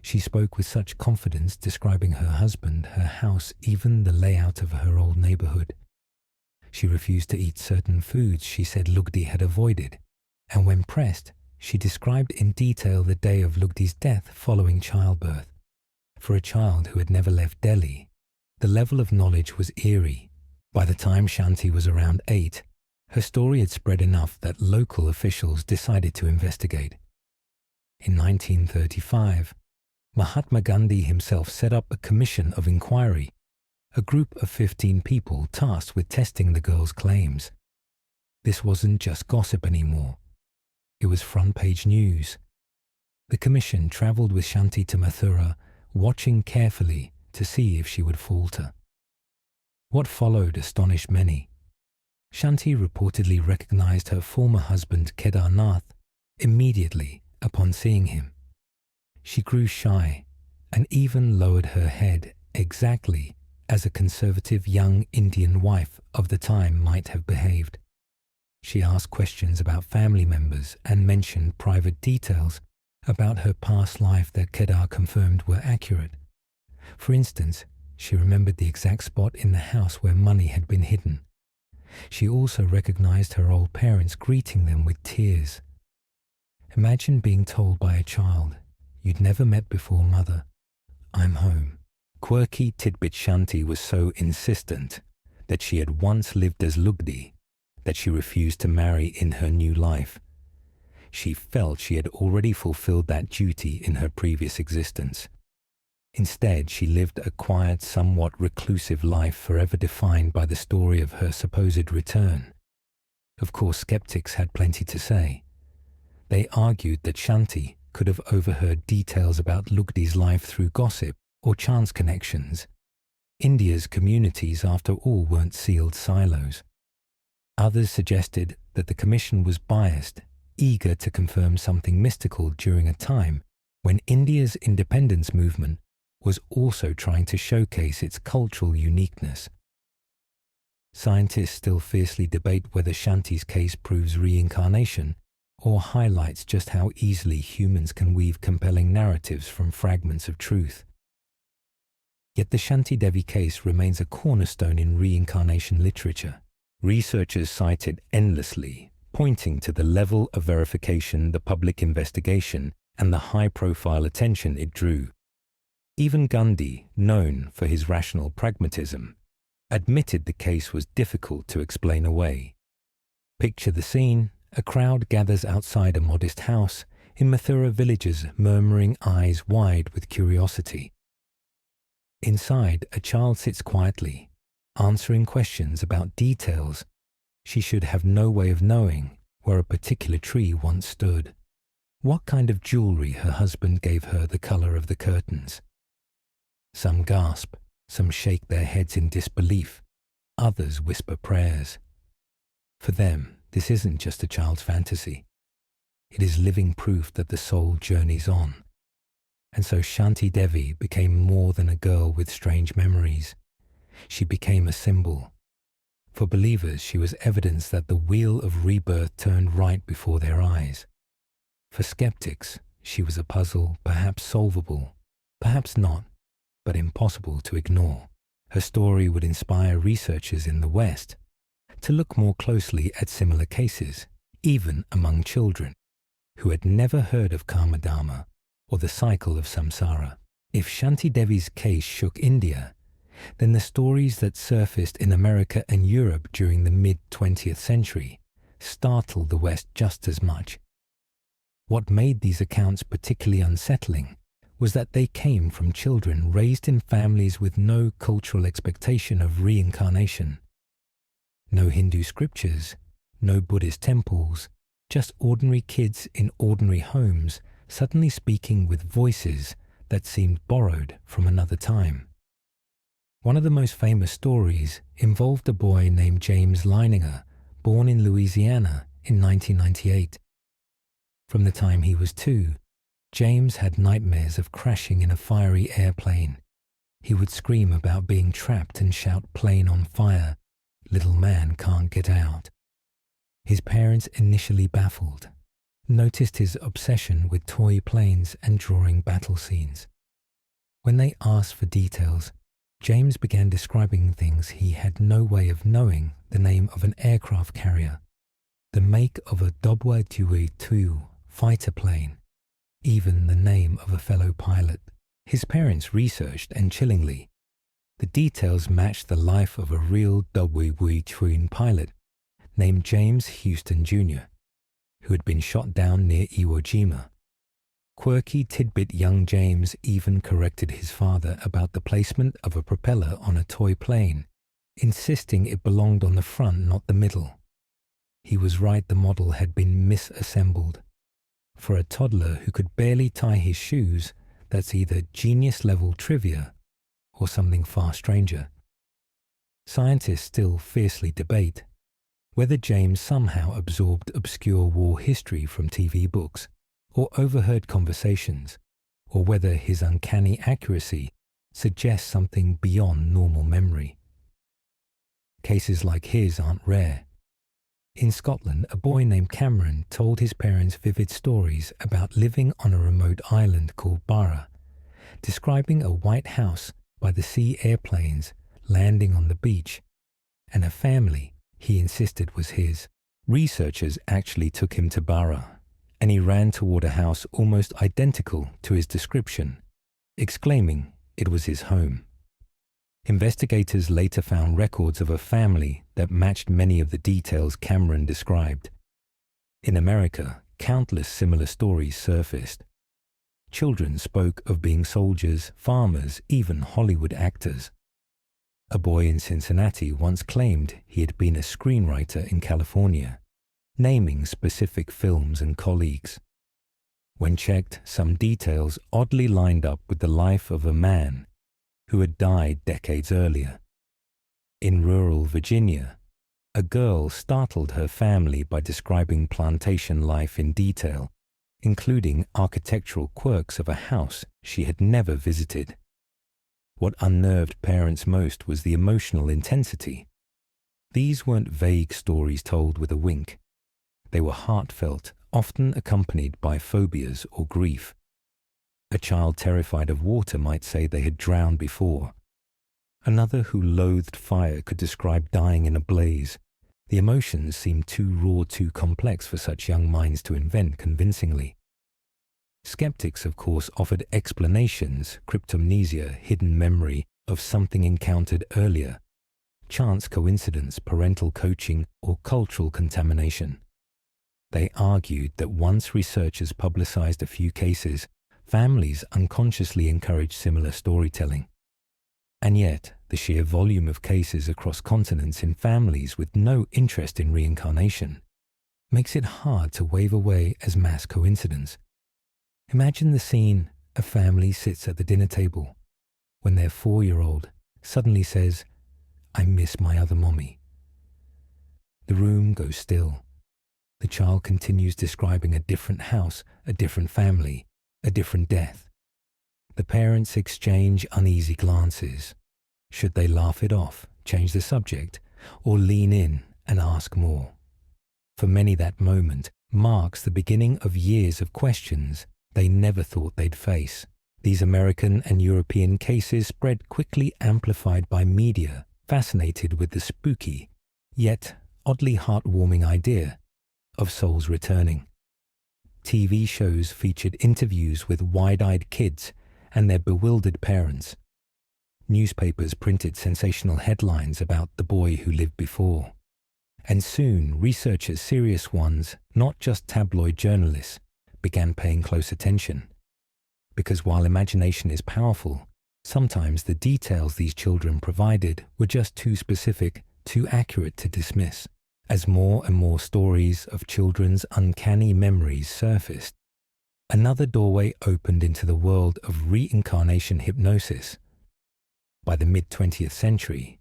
She spoke with such confidence, describing her husband, her house, even the layout of her old neighborhood. She refused to eat certain foods she said Lugdi had avoided, and when pressed, she described in detail the day of Lugdi's death following childbirth. For a child who had never left Delhi, the level of knowledge was eerie. By the time Shanti was around 8, her story had spread enough that local officials decided to investigate. In 1935, Mahatma Gandhi himself set up a commission of inquiry, a group of 15 people tasked with testing the girl's claims. This wasn't just gossip anymore. It was front-page news. The commission travelled with Shanti to Mathura, watching carefully to see if she would falter. What followed astonished many. Shanti reportedly recognized her former husband Kedarnath immediately upon seeing him. She grew shy and even lowered her head exactly as a conservative young Indian wife of the time might have behaved. She asked questions about family members and mentioned private details about her past life that Kedar confirmed were accurate. For instance, she remembered the exact spot in the house where money had been hidden. She also recognized her old parents greeting them with tears. Imagine being told by a child you'd never met before, "Mother, I'm home." Quirky tidbit Shanti was so insistent that she had once lived as Lugdi that she refused to marry in her new life. She felt she had already fulfilled that duty in her previous existence. Instead, she lived a quiet, somewhat reclusive life forever defined by the story of her supposed return. Of course, skeptics had plenty to say. They argued that Shanti could have overheard details about Lugdi's life through gossip or chance connections. India's communities, after all, weren't sealed silos. Others suggested that the commission was biased, eager to confirm something mystical during a time when India's independence movement was also trying to showcase its cultural uniqueness. Scientists still fiercely debate whether Shanti's case proves reincarnation or highlights just how easily humans can weave compelling narratives from fragments of truth. Yet the Shanti Devi case remains a cornerstone in reincarnation literature. Researchers cite it endlessly, pointing to the level of verification, the public investigation, and the high-profile attention it drew. Even Gandhi, known for his rational pragmatism, admitted the case was difficult to explain away. Picture the scene: a crowd gathers outside a modest house in Mathura villages, murmuring, eyes wide with curiosity. Inside, a child sits quietly, answering questions about details she should have no way of knowing, where a particular tree once stood, what kind of jewelry her husband gave her the color of the curtains. Some gasp, some shake their heads in disbelief, others whisper prayers. For them, this isn't just a child's fantasy. It is living proof that the soul journeys on. And so Shanti Devi became more than a girl with strange memories. She became a symbol. For believers, she was evidence that the wheel of rebirth turned right before their eyes. For skeptics, she was a puzzle, perhaps solvable, perhaps not, but impossible to ignore. Her story would inspire researchers in the West to look more closely at similar cases, even among children who had never heard of Karma Dharma or the cycle of samsara. If Shanti Devi's case shook India, then the stories that surfaced in America and Europe during the mid-20th century startled the West just as much. What made these accounts particularly unsettling was that they came from children raised in families with no cultural expectation of reincarnation. No Hindu scriptures, no Buddhist temples, just ordinary kids in ordinary homes suddenly speaking with voices that seemed borrowed from another time. One of the most famous stories involved a boy named James Leininger, born in Louisiana in 1998. From the time he was 2, James had nightmares of crashing in a fiery airplane. He would scream about being trapped and shout, "Plane on fire, little man can't get out." His parents, initially baffled, noticed his obsession with toy planes and drawing battle scenes. When they asked for details, James began describing things he had no way of knowing: the name of an aircraft carrier, the make of a Dobwa Dewey 2 fighter plane, even the name of a fellow pilot. His parents researched, and chillingly, the details matched the life of a real Dobwa twin pilot named James Houston Jr., who had been shot down near Iwo Jima. Quirky tidbit young James even corrected his father about the placement of a propeller on a toy plane, insisting it belonged on the front, not the middle. He was right, the model had been misassembled. For a toddler who could barely tie his shoes, that's either genius-level trivia or something far stranger. Scientists still fiercely debate whether James somehow absorbed obscure war history from TV books or overheard conversations, or whether his uncanny accuracy suggests something beyond normal memory. Cases like his aren't rare. In Scotland, a boy named Cameron told his parents vivid stories about living on a remote island called Barra, describing a white house by the sea, airplanes landing on the beach, and a family he insisted was his. Researchers actually took him to Barra, and he ran toward a house almost identical to his description, exclaiming it was his home. Investigators later found records of a family that matched many of the details Cameron described. In America, countless similar stories surfaced. Children spoke of being soldiers, farmers, even Hollywood actors. A boy in Cincinnati once claimed he had been a screenwriter in California, naming specific films and colleagues. When checked, some details oddly lined up with the life of a man who had died decades earlier. In rural Virginia, a girl startled her family by describing plantation life in detail, including architectural quirks of a house she had never visited. What unnerved parents most was the emotional intensity. These weren't vague stories told with a wink. They were heartfelt, often accompanied by phobias or grief. A child terrified of water might say they had drowned before. Another who loathed fire could describe dying in a blaze. The emotions seemed too raw, too complex for such young minds to invent convincingly. Skeptics, of course, offered explanations: cryptomnesia, hidden memory of something encountered earlier, chance coincidence, parental coaching, or cultural contamination. They argued that once researchers publicized a few cases, families unconsciously encouraged similar storytelling. And yet, the sheer volume of cases across continents in families with no interest in reincarnation makes it hard to wave away as mass coincidence. Imagine the scene: a family sits at the dinner table when their 4-year-old suddenly says, "I miss my other mommy." The room goes still. The child continues describing a different house, a different family, a different death. The parents exchange uneasy glances. Should they laugh it off, change the subject, or lean in and ask more? For many, that moment marks the beginning of years of questions they never thought they'd face. These American and European cases spread quickly, amplified by media, fascinated with the spooky, yet oddly heartwarming idea of souls returning. TV shows featured interviews with wide-eyed kids and their bewildered parents. Newspapers printed sensational headlines about the boy who lived before. And soon, researchers, serious ones, not just tabloid journalists, began paying close attention. Because while imagination is powerful, sometimes the details these children provided were just too specific, too accurate to dismiss. As more and more stories of children's uncanny memories surfaced, another doorway opened into the world of reincarnation hypnosis. By the mid-20th century,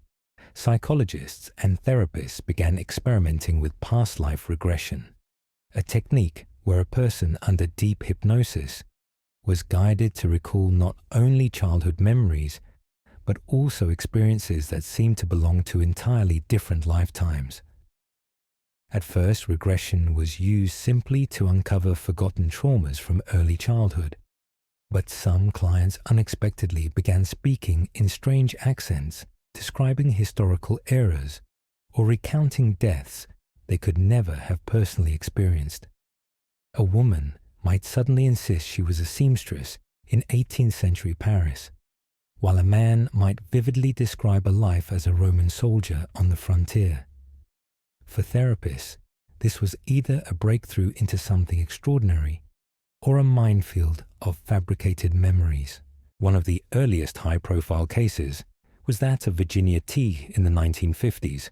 psychologists and therapists began experimenting with past life regression, a technique where a person under deep hypnosis was guided to recall not only childhood memories, but also experiences that seemed to belong to entirely different lifetimes. At first, regression was used simply to uncover forgotten traumas from early childhood, but some clients unexpectedly began speaking in strange accents, describing historical eras or recounting deaths they could never have personally experienced. A woman might suddenly insist she was a seamstress in 18th century Paris, while a man might vividly describe a life as a Roman soldier on the frontier. For therapists, this was either a breakthrough into something extraordinary or a minefield of fabricated memories. One of the earliest high-profile cases was that of Virginia T. in the 1950s.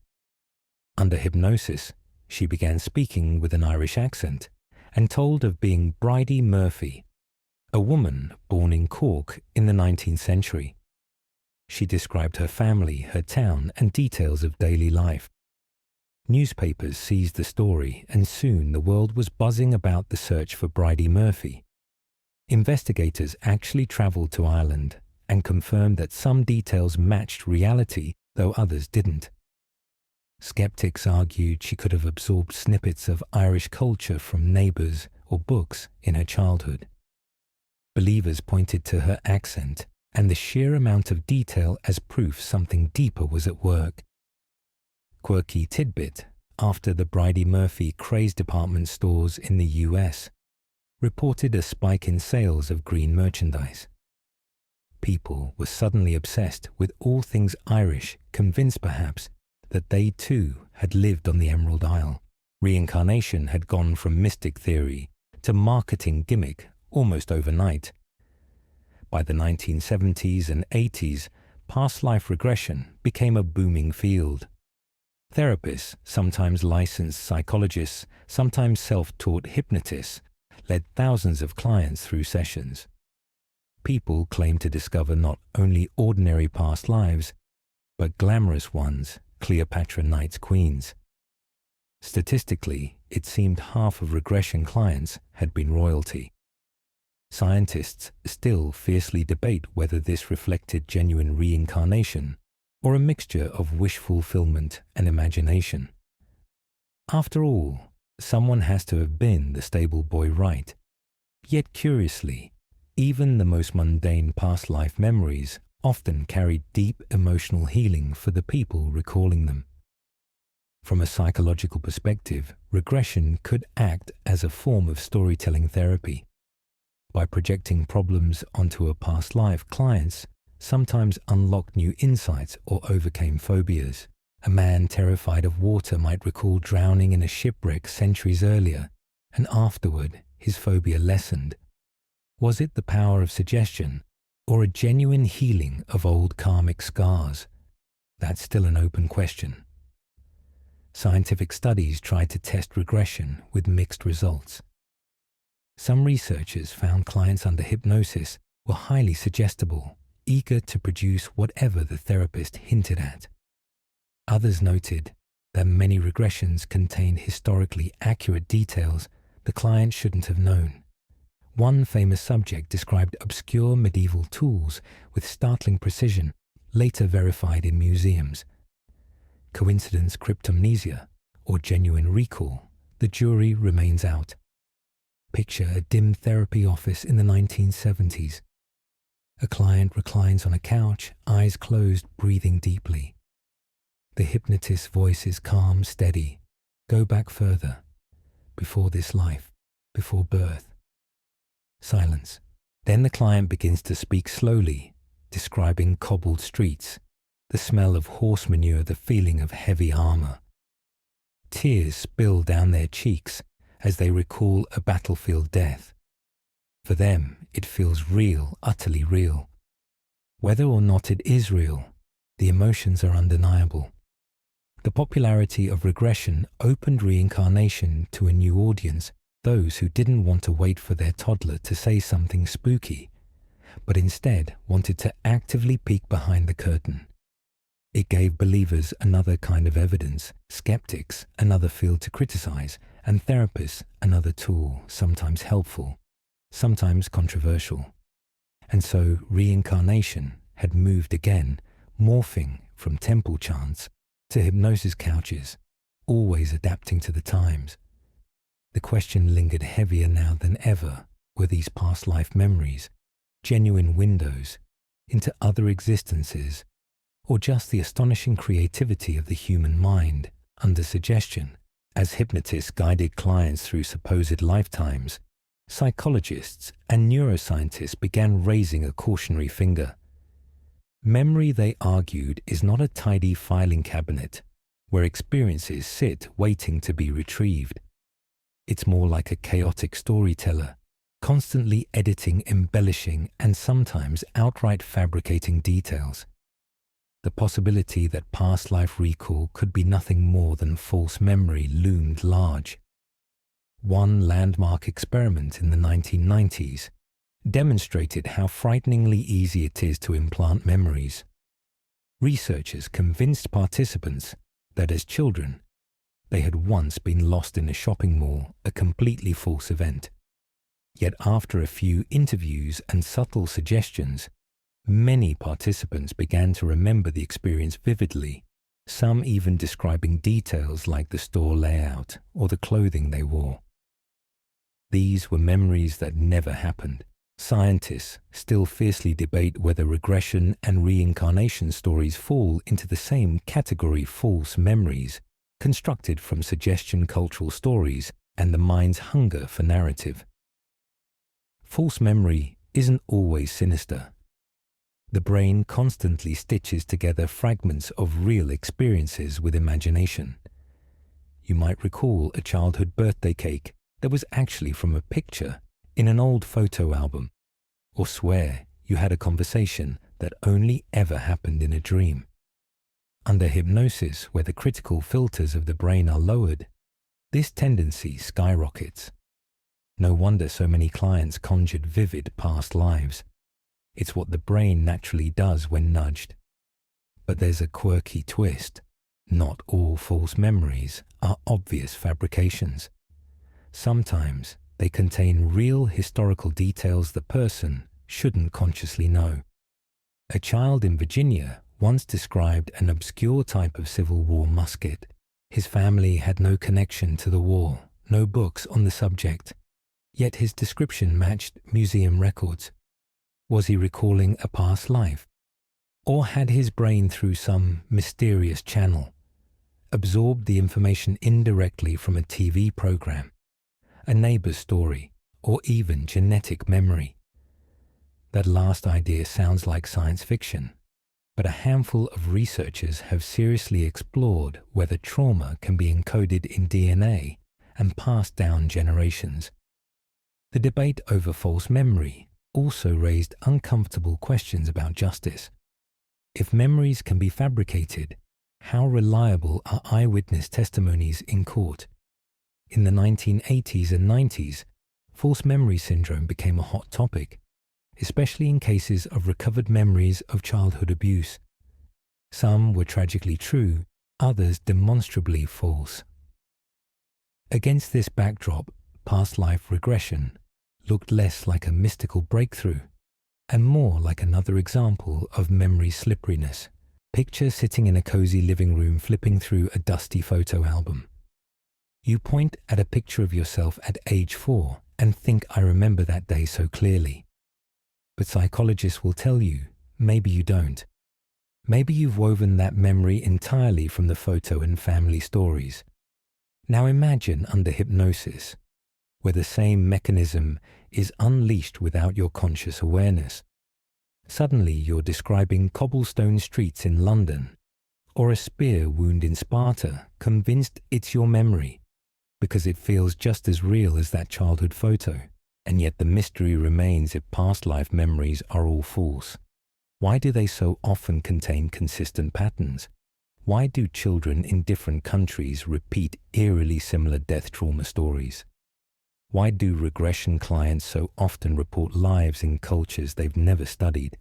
Under hypnosis, she began speaking with an Irish accent and told of being Bridie Murphy, a woman born in Cork in the 19th century. She described her family, her town, and details of daily life. Newspapers seized the story, and soon the world was buzzing about the search for Bridie Murphy. Investigators actually travelled to Ireland and confirmed that some details matched reality, though others didn't. Skeptics argued she could have absorbed snippets of Irish culture from neighbours or books in her childhood. Believers pointed to her accent and the sheer amount of detail as proof something deeper was at work. Quirky tidbit: after the Bridie Murphy craze department stores in the US reported a spike in sales of green merchandise. People were suddenly obsessed with all things Irish, convinced perhaps that they too had lived on the Emerald Isle. Reincarnation had gone from mystic theory to marketing gimmick almost overnight. By the 1970s and 80s, past life regression became a booming field. Therapists, sometimes licensed psychologists, sometimes self-taught hypnotists, led thousands of clients through sessions. People claimed to discover not only ordinary past lives, but glamorous ones, Cleopatra Knight's queens. Statistically, it seemed half of regression clients had been royalty. Scientists still fiercely debate whether this reflected genuine reincarnation or a mixture of wish fulfillment and imagination. After all, someone has to have been the stable boy, right? Yet curiously, even the most mundane past life memories often carried deep emotional healing for the people recalling them. From a psychological perspective, regression could act as a form of storytelling therapy. By projecting problems onto a past life, clients sometimes unlocked new insights or overcame phobias. A man terrified of water might recall drowning in a shipwreck centuries earlier, and afterward his phobia lessened. Was it the power of suggestion, or a genuine healing of old karmic scars? That's still an open question. Scientific studies tried to test regression with mixed results. Some researchers found clients under hypnosis were highly suggestible, eager to produce whatever the therapist hinted at. Others noted that many regressions contained historically accurate details the client shouldn't have known. One famous subject described obscure medieval tools with startling precision, later verified in museums. Coincidence, cryptomnesia, or genuine recall, the jury remains out. Picture a dim therapy office in the 1970s. A client reclines on a couch, eyes closed, breathing deeply. The hypnotist's voice is calm, steady. Go back further. Before this life, before birth. Silence. Then the client begins to speak slowly, describing cobbled streets, the smell of horse manure, the feeling of heavy armor. Tears spill down their cheeks as they recall a battlefield death. For them, it feels real, utterly real. Whether or not it is real, the emotions are undeniable. The popularity of regression opened reincarnation to a new audience, those who didn't want to wait for their toddler to say something spooky, but instead wanted to actively peek behind the curtain. It gave believers another kind of evidence, skeptics another field to criticize, and therapists another tool, sometimes helpful, sometimes controversial. And so reincarnation had moved again, morphing from temple chants to hypnosis couches, always adapting to the times. The question lingered heavier now than ever: were these past life memories genuine windows into other existences, or just the astonishing creativity of the human mind under suggestion? As hypnotists guided clients through supposed lifetimes, psychologists and neuroscientists began raising a cautionary finger. Memory, they argued, is not a tidy filing cabinet where experiences sit waiting to be retrieved. It's more like a chaotic storyteller, constantly editing, embellishing, and sometimes outright fabricating details. The possibility that past life recall could be nothing more than false memory loomed large. One landmark experiment in the 1990s demonstrated how frighteningly easy it is to implant memories. Researchers convinced participants that as children, they had once been lost in a shopping mall, a completely false event. Yet after a few interviews and subtle suggestions, many participants began to remember the experience vividly, some even describing details like the store layout or the clothing they wore. These were memories that never happened. Scientists still fiercely debate whether regression and reincarnation stories fall into the same category: false memories, constructed from suggestion cultural stories and the mind's hunger for narrative. False memory isn't always sinister. The brain constantly stitches together fragments of real experiences with imagination. You might recall a childhood birthday cake that was actually from a picture in an old photo album, or swear you had a conversation that only ever happened in a dream. Under hypnosis, where the critical filters of the brain are lowered, this tendency skyrockets. No wonder so many clients conjured vivid past lives. It's what the brain naturally does when nudged. But there's a quirky twist. Not all false memories are obvious fabrications. Sometimes they contain real historical details the person shouldn't consciously know. A child in Virginia once described an obscure type of Civil War musket. His family had no connection to the war, no books on the subject, yet his description matched museum records. Was he recalling a past life? Or had his brain, through some mysterious channel, absorbed the information indirectly from a TV program, a neighbor's story, or even genetic memory. That last idea sounds like science fiction, but a handful of researchers have seriously explored whether trauma can be encoded in DNA and passed down generations. The debate over false memory also raised uncomfortable questions about justice. If memories can be fabricated, how reliable are eyewitness testimonies in court? In the 1980s and 90s, false memory syndrome became a hot topic, especially in cases of recovered memories of childhood abuse. Some were tragically true, others demonstrably false. Against this backdrop, past life regression looked less like a mystical breakthrough and more like another example of memory slipperiness. Picture sitting in a cozy living room flipping through a dusty photo album. You point at a picture of yourself at age 4 and think, "I remember that day so clearly." But psychologists will tell you, maybe you don't. Maybe you've woven that memory entirely from the photo and family stories. Now imagine under hypnosis, where the same mechanism is unleashed without your conscious awareness. Suddenly you're describing cobblestone streets in London, or a spear wound in Sparta, convinced it's your memory, because it feels just as real as that childhood photo. And yet the mystery remains if past life memories are all false. Why do they so often contain consistent patterns? Why do children in different countries repeat eerily similar death trauma stories? Why do regression clients so often report lives in cultures they've never studied?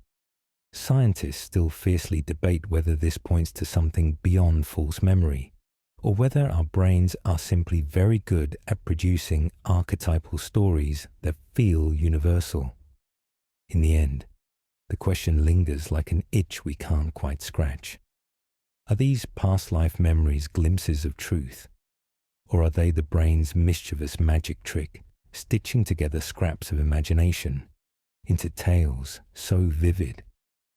Scientists still fiercely debate whether this points to something beyond false memory, or whether our brains are simply very good at producing archetypal stories that feel universal. In the end, the question lingers like an itch we can't quite scratch. Are these past life memories glimpses of truth? Or are they the brain's mischievous magic trick, stitching together scraps of imagination into tales so vivid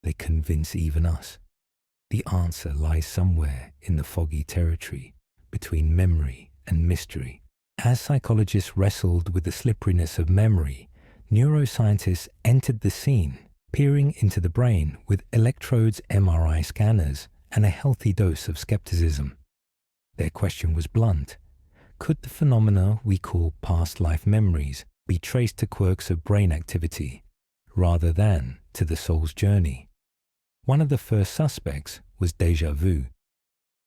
they convince even us? The answer lies somewhere in the foggy territory between memory and mystery. As psychologists wrestled with the slipperiness of memory, neuroscientists entered the scene, peering into the brain with electrodes, MRI scanners, and a healthy dose of skepticism. Their question was blunt. Could the phenomena we call past life memories be traced to quirks of brain activity rather than to the soul's journey? One of the first suspects was déjà vu,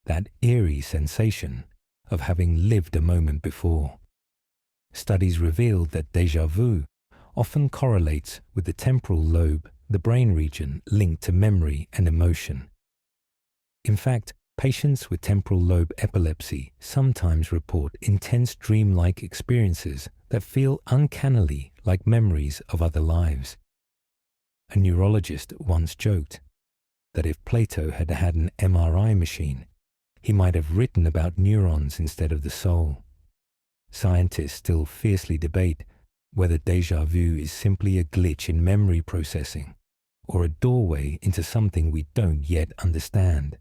that eerie sensation of having lived a moment before. Studies revealed that déjà vu often correlates with the temporal lobe, the brain region linked to memory and emotion. In fact, patients with temporal lobe epilepsy sometimes report intense dreamlike experiences that feel uncannily like memories of other lives. A neurologist once joked that if Plato had had an MRI machine, he might have written about neurons instead of the soul. Scientists still fiercely debate whether déjà vu is simply a glitch in memory processing or a doorway into something we don't yet understand.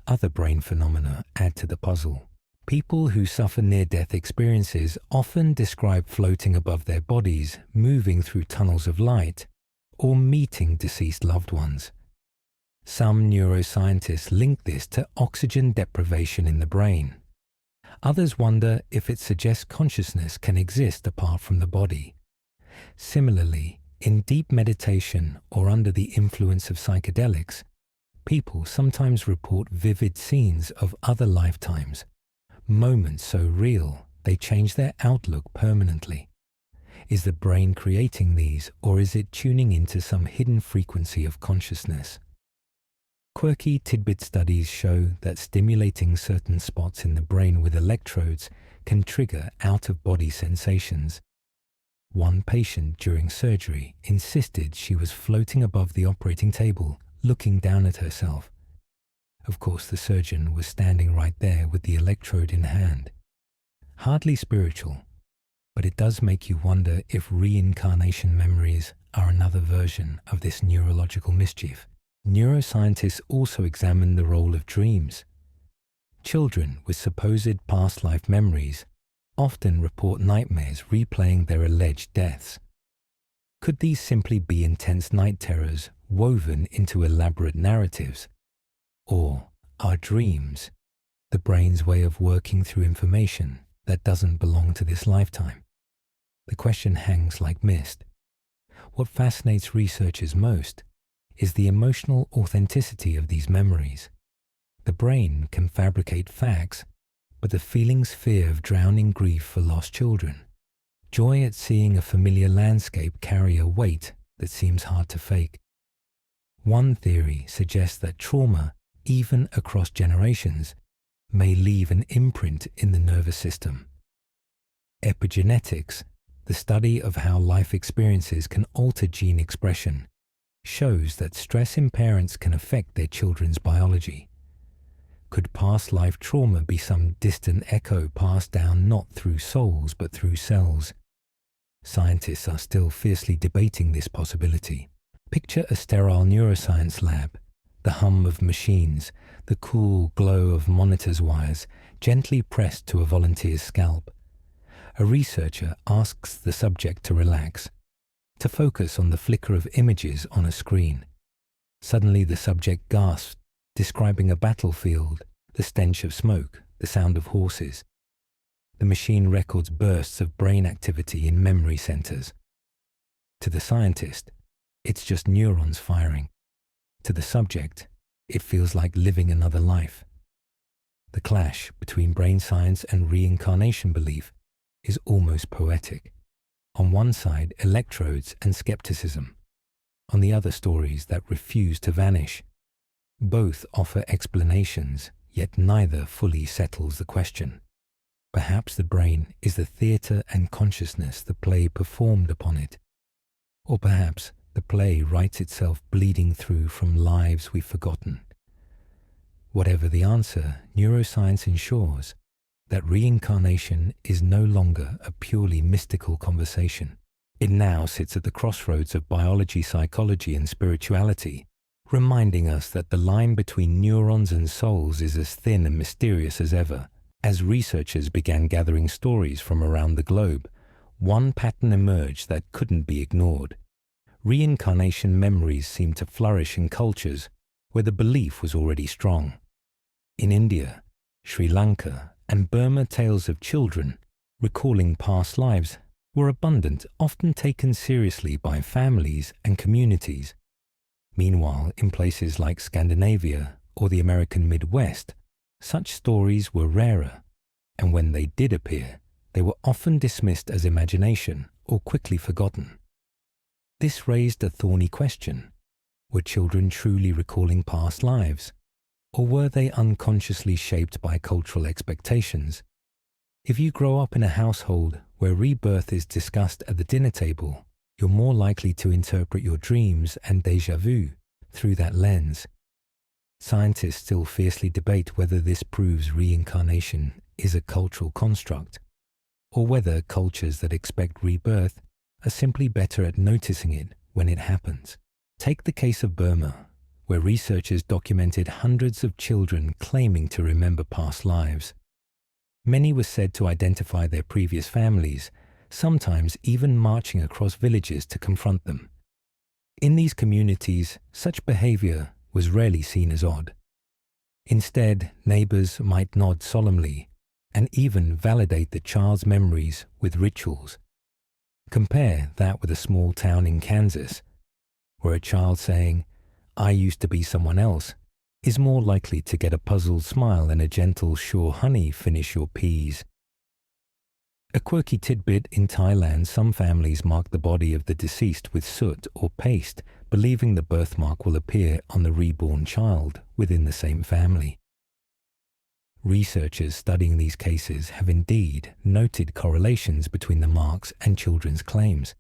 Other brain phenomena add to the puzzle. People who suffer near-death experiences often describe floating above their bodies, moving through tunnels of light, or meeting deceased loved ones. Some neuroscientists link this to oxygen deprivation in the brain. Others wonder if it suggests consciousness can exist apart from the body. Similarly, in deep meditation or under the influence of psychedelics, people sometimes report vivid scenes of other lifetimes, moments so real they change their outlook permanently. Is the brain creating these, or is it tuning into some hidden frequency of consciousness? Quirky tidbit studies show that stimulating certain spots in the brain with electrodes can trigger out-of-body sensations. One patient during surgery insisted she was floating above the operating table, looking down at herself. Of course, the surgeon was standing right there with the electrode in hand. Hardly spiritual, but it does make you wonder if reincarnation memories are another version of this neurological mischief. Neuroscientists also examine the role of dreams. Children with supposed past life memories often report nightmares replaying their alleged deaths. Could these simply be intense night terrors woven into elaborate narratives? Or are dreams the brain's way of working through information that doesn't belong to this lifetime? The question hangs like mist. What fascinates researchers most is the emotional authenticity of these memories. The brain can fabricate facts, but the feeling's fear of drowning grief for lost children, joy at seeing a familiar landscape carry a weight that seems hard to fake. One theory suggests that trauma, even across generations, may leave an imprint in the nervous system. Epigenetics, the study of how life experiences can alter gene expression, shows that stress in parents can affect their children's biology. Could past life trauma be some distant echo passed down not through souls but through cells? Scientists are still fiercely debating this possibility. Picture a sterile neuroscience lab, the hum of machines, the cool glow of monitors' wires gently pressed to a volunteer's scalp. A researcher asks the subject to relax, to focus on the flicker of images on a screen. Suddenly the subject gasps, describing a battlefield, the stench of smoke, the sound of horses. The machine records bursts of brain activity in memory centers. To the scientist, it's just neurons firing. To the subject, it feels like living another life. The clash between brain science and reincarnation belief is almost poetic. On one side, electrodes and skepticism. On the other, stories that refuse to vanish. Both offer explanations, yet neither fully settles the question. Perhaps the brain is the theatre and consciousness the play performed upon it. Or perhaps the play writes itself bleeding through from lives we've forgotten. Whatever the answer, neuroscience ensures that reincarnation is no longer a purely mystical conversation. It now sits at the crossroads of biology, psychology, and spirituality, reminding us that the line between neurons and souls is as thin and mysterious as ever. As researchers began gathering stories from around the globe, one pattern emerged that couldn't be ignored. Reincarnation memories seemed to flourish in cultures where the belief was already strong. In India, Sri Lanka, and Burma, tales of children recalling past lives were abundant, often taken seriously by families and communities. Meanwhile, in places like Scandinavia or the American Midwest, such stories were rarer, and when they did appear, they were often dismissed as imagination or quickly forgotten. This raised a thorny question. Were children truly recalling past lives? Or were they unconsciously shaped by cultural expectations? If you grow up in a household where rebirth is discussed at the dinner table, you're more likely to interpret your dreams and déjà vu through that lens. Scientists still fiercely debate whether this proves reincarnation is a cultural construct, or whether cultures that expect rebirth are simply better at noticing it when it happens. Take the case of Burma, where researchers documented hundreds of children claiming to remember past lives. Many were said to identify their previous families, sometimes even marching across villages to confront them. In these communities, such behavior was rarely seen as odd. Instead, neighbors might nod solemnly and even validate the child's memories with rituals. Compare that with a small town in Kansas, where a child saying, "I used to be someone else," is more likely to get a puzzled smile and a gentle "sure honey, finish your peas." A quirky tidbit: in Thailand, some families mark the body of the deceased with soot or paste, believing the birthmark will appear on the reborn child within the same family. Researchers studying these cases have indeed noted correlations between the marks and children's claims.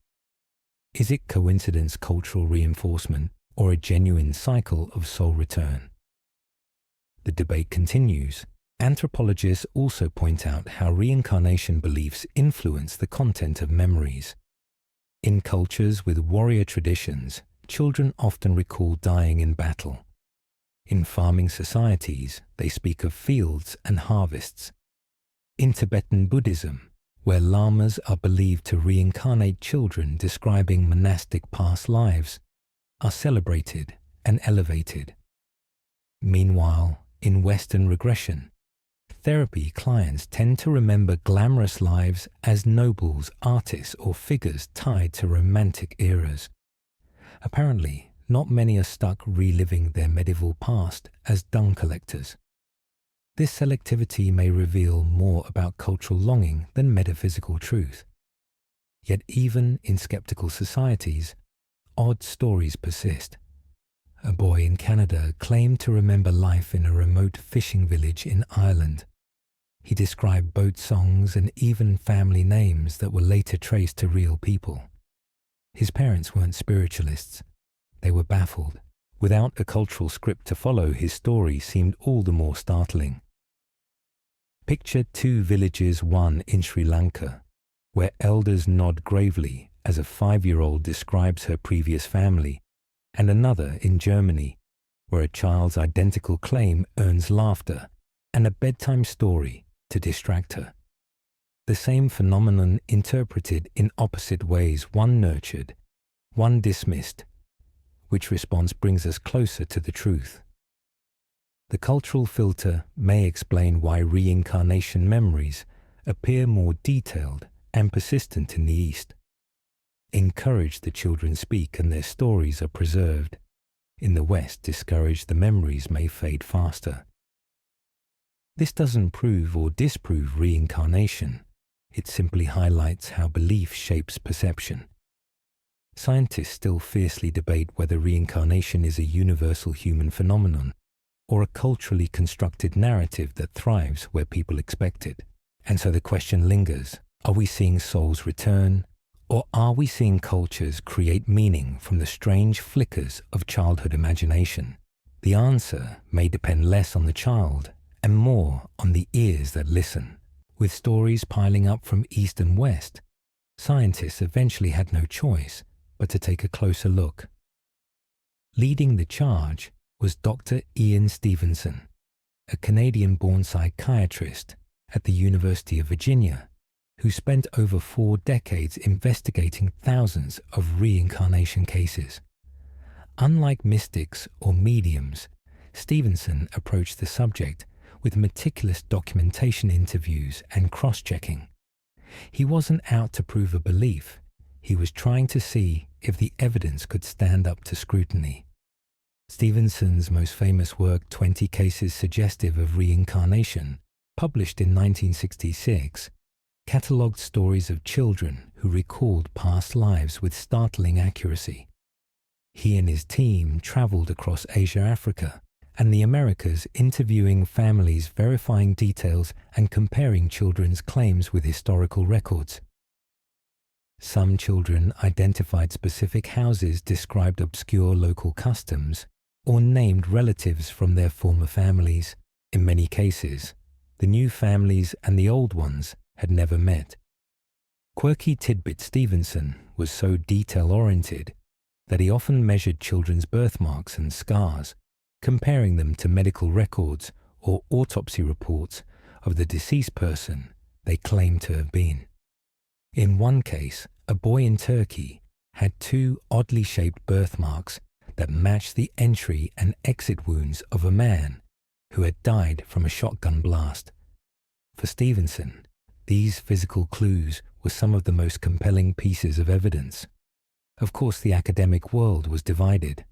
Is it coincidence, cultural reinforcement, or a genuine cycle of soul return? The debate continues. Anthropologists also point out how reincarnation beliefs influence the content of memories. In cultures with warrior traditions, children often recall dying in battle. In farming societies, they speak of fields and harvests. In Tibetan Buddhism, where lamas are believed to reincarnate children describing monastic past lives, are celebrated and elevated. Meanwhile, in Western regression, therapy clients tend to remember glamorous lives as nobles, artists, or figures tied to romantic eras. Apparently, not many are stuck reliving their medieval past as dung collectors. This selectivity may reveal more about cultural longing than metaphysical truth. Yet even in skeptical societies, odd stories persist. A boy in Canada claimed to remember life in a remote fishing village in Ireland. He described boat songs and even family names that were later traced to real people. His parents weren't spiritualists. They were baffled. Without a cultural script to follow, his story seemed all the more startling. Picture two villages, one in Sri Lanka, where elders nod gravely as a 5-year-old describes her previous family, and another in Germany, where a child's identical claim earns laughter and a bedtime story to distract her. The same phenomenon interpreted in opposite ways, one nurtured, one dismissed. Which response brings us closer to the truth? The cultural filter may explain why reincarnation memories appear more detailed and persistent in the East. Encourage the children speak and their stories are preserved. In the West, discourage the memories may fade faster. This doesn't prove or disprove reincarnation. It simply highlights how belief shapes perception. Scientists still fiercely debate whether reincarnation is a universal human phenomenon or a culturally constructed narrative that thrives where people expect it. And so the question lingers, are we seeing souls return, or are we seeing cultures create meaning from the strange flickers of childhood imagination? The answer may depend less on the child and more on the ears that listen. With stories piling up from East and West, scientists eventually had no choice but to take a closer look. Leading the charge was Dr. Ian Stevenson, a Canadian-born psychiatrist at the University of Virginia, who spent over 4 decades investigating thousands of reincarnation cases. Unlike mystics or mediums, Stevenson approached the subject with meticulous documentation, interviews, and cross-checking. He wasn't out to prove a belief. He was trying to see if the evidence could stand up to scrutiny. Stevenson's most famous work, 20 Cases Suggestive of Reincarnation, published in 1966, catalogued stories of children who recalled past lives with startling accuracy. He and his team traveled across Asia, Africa, and the Americas, interviewing families, verifying details, and comparing children's claims with historical records. Some children identified specific houses, described obscure local customs, or named relatives from their former families. In many cases, the new families and the old ones had never met. Quirky tidbit: Stevenson was so detail-oriented that he often measured children's birthmarks and scars, comparing them to medical records or autopsy reports of the deceased person they claimed to have been. In one case, a boy in Turkey had 2 oddly shaped birthmarks that matched the entry and exit wounds of a man who had died from a shotgun blast. For Stevenson, these physical clues were some of the most compelling pieces of evidence. Of course, the academic world was divided.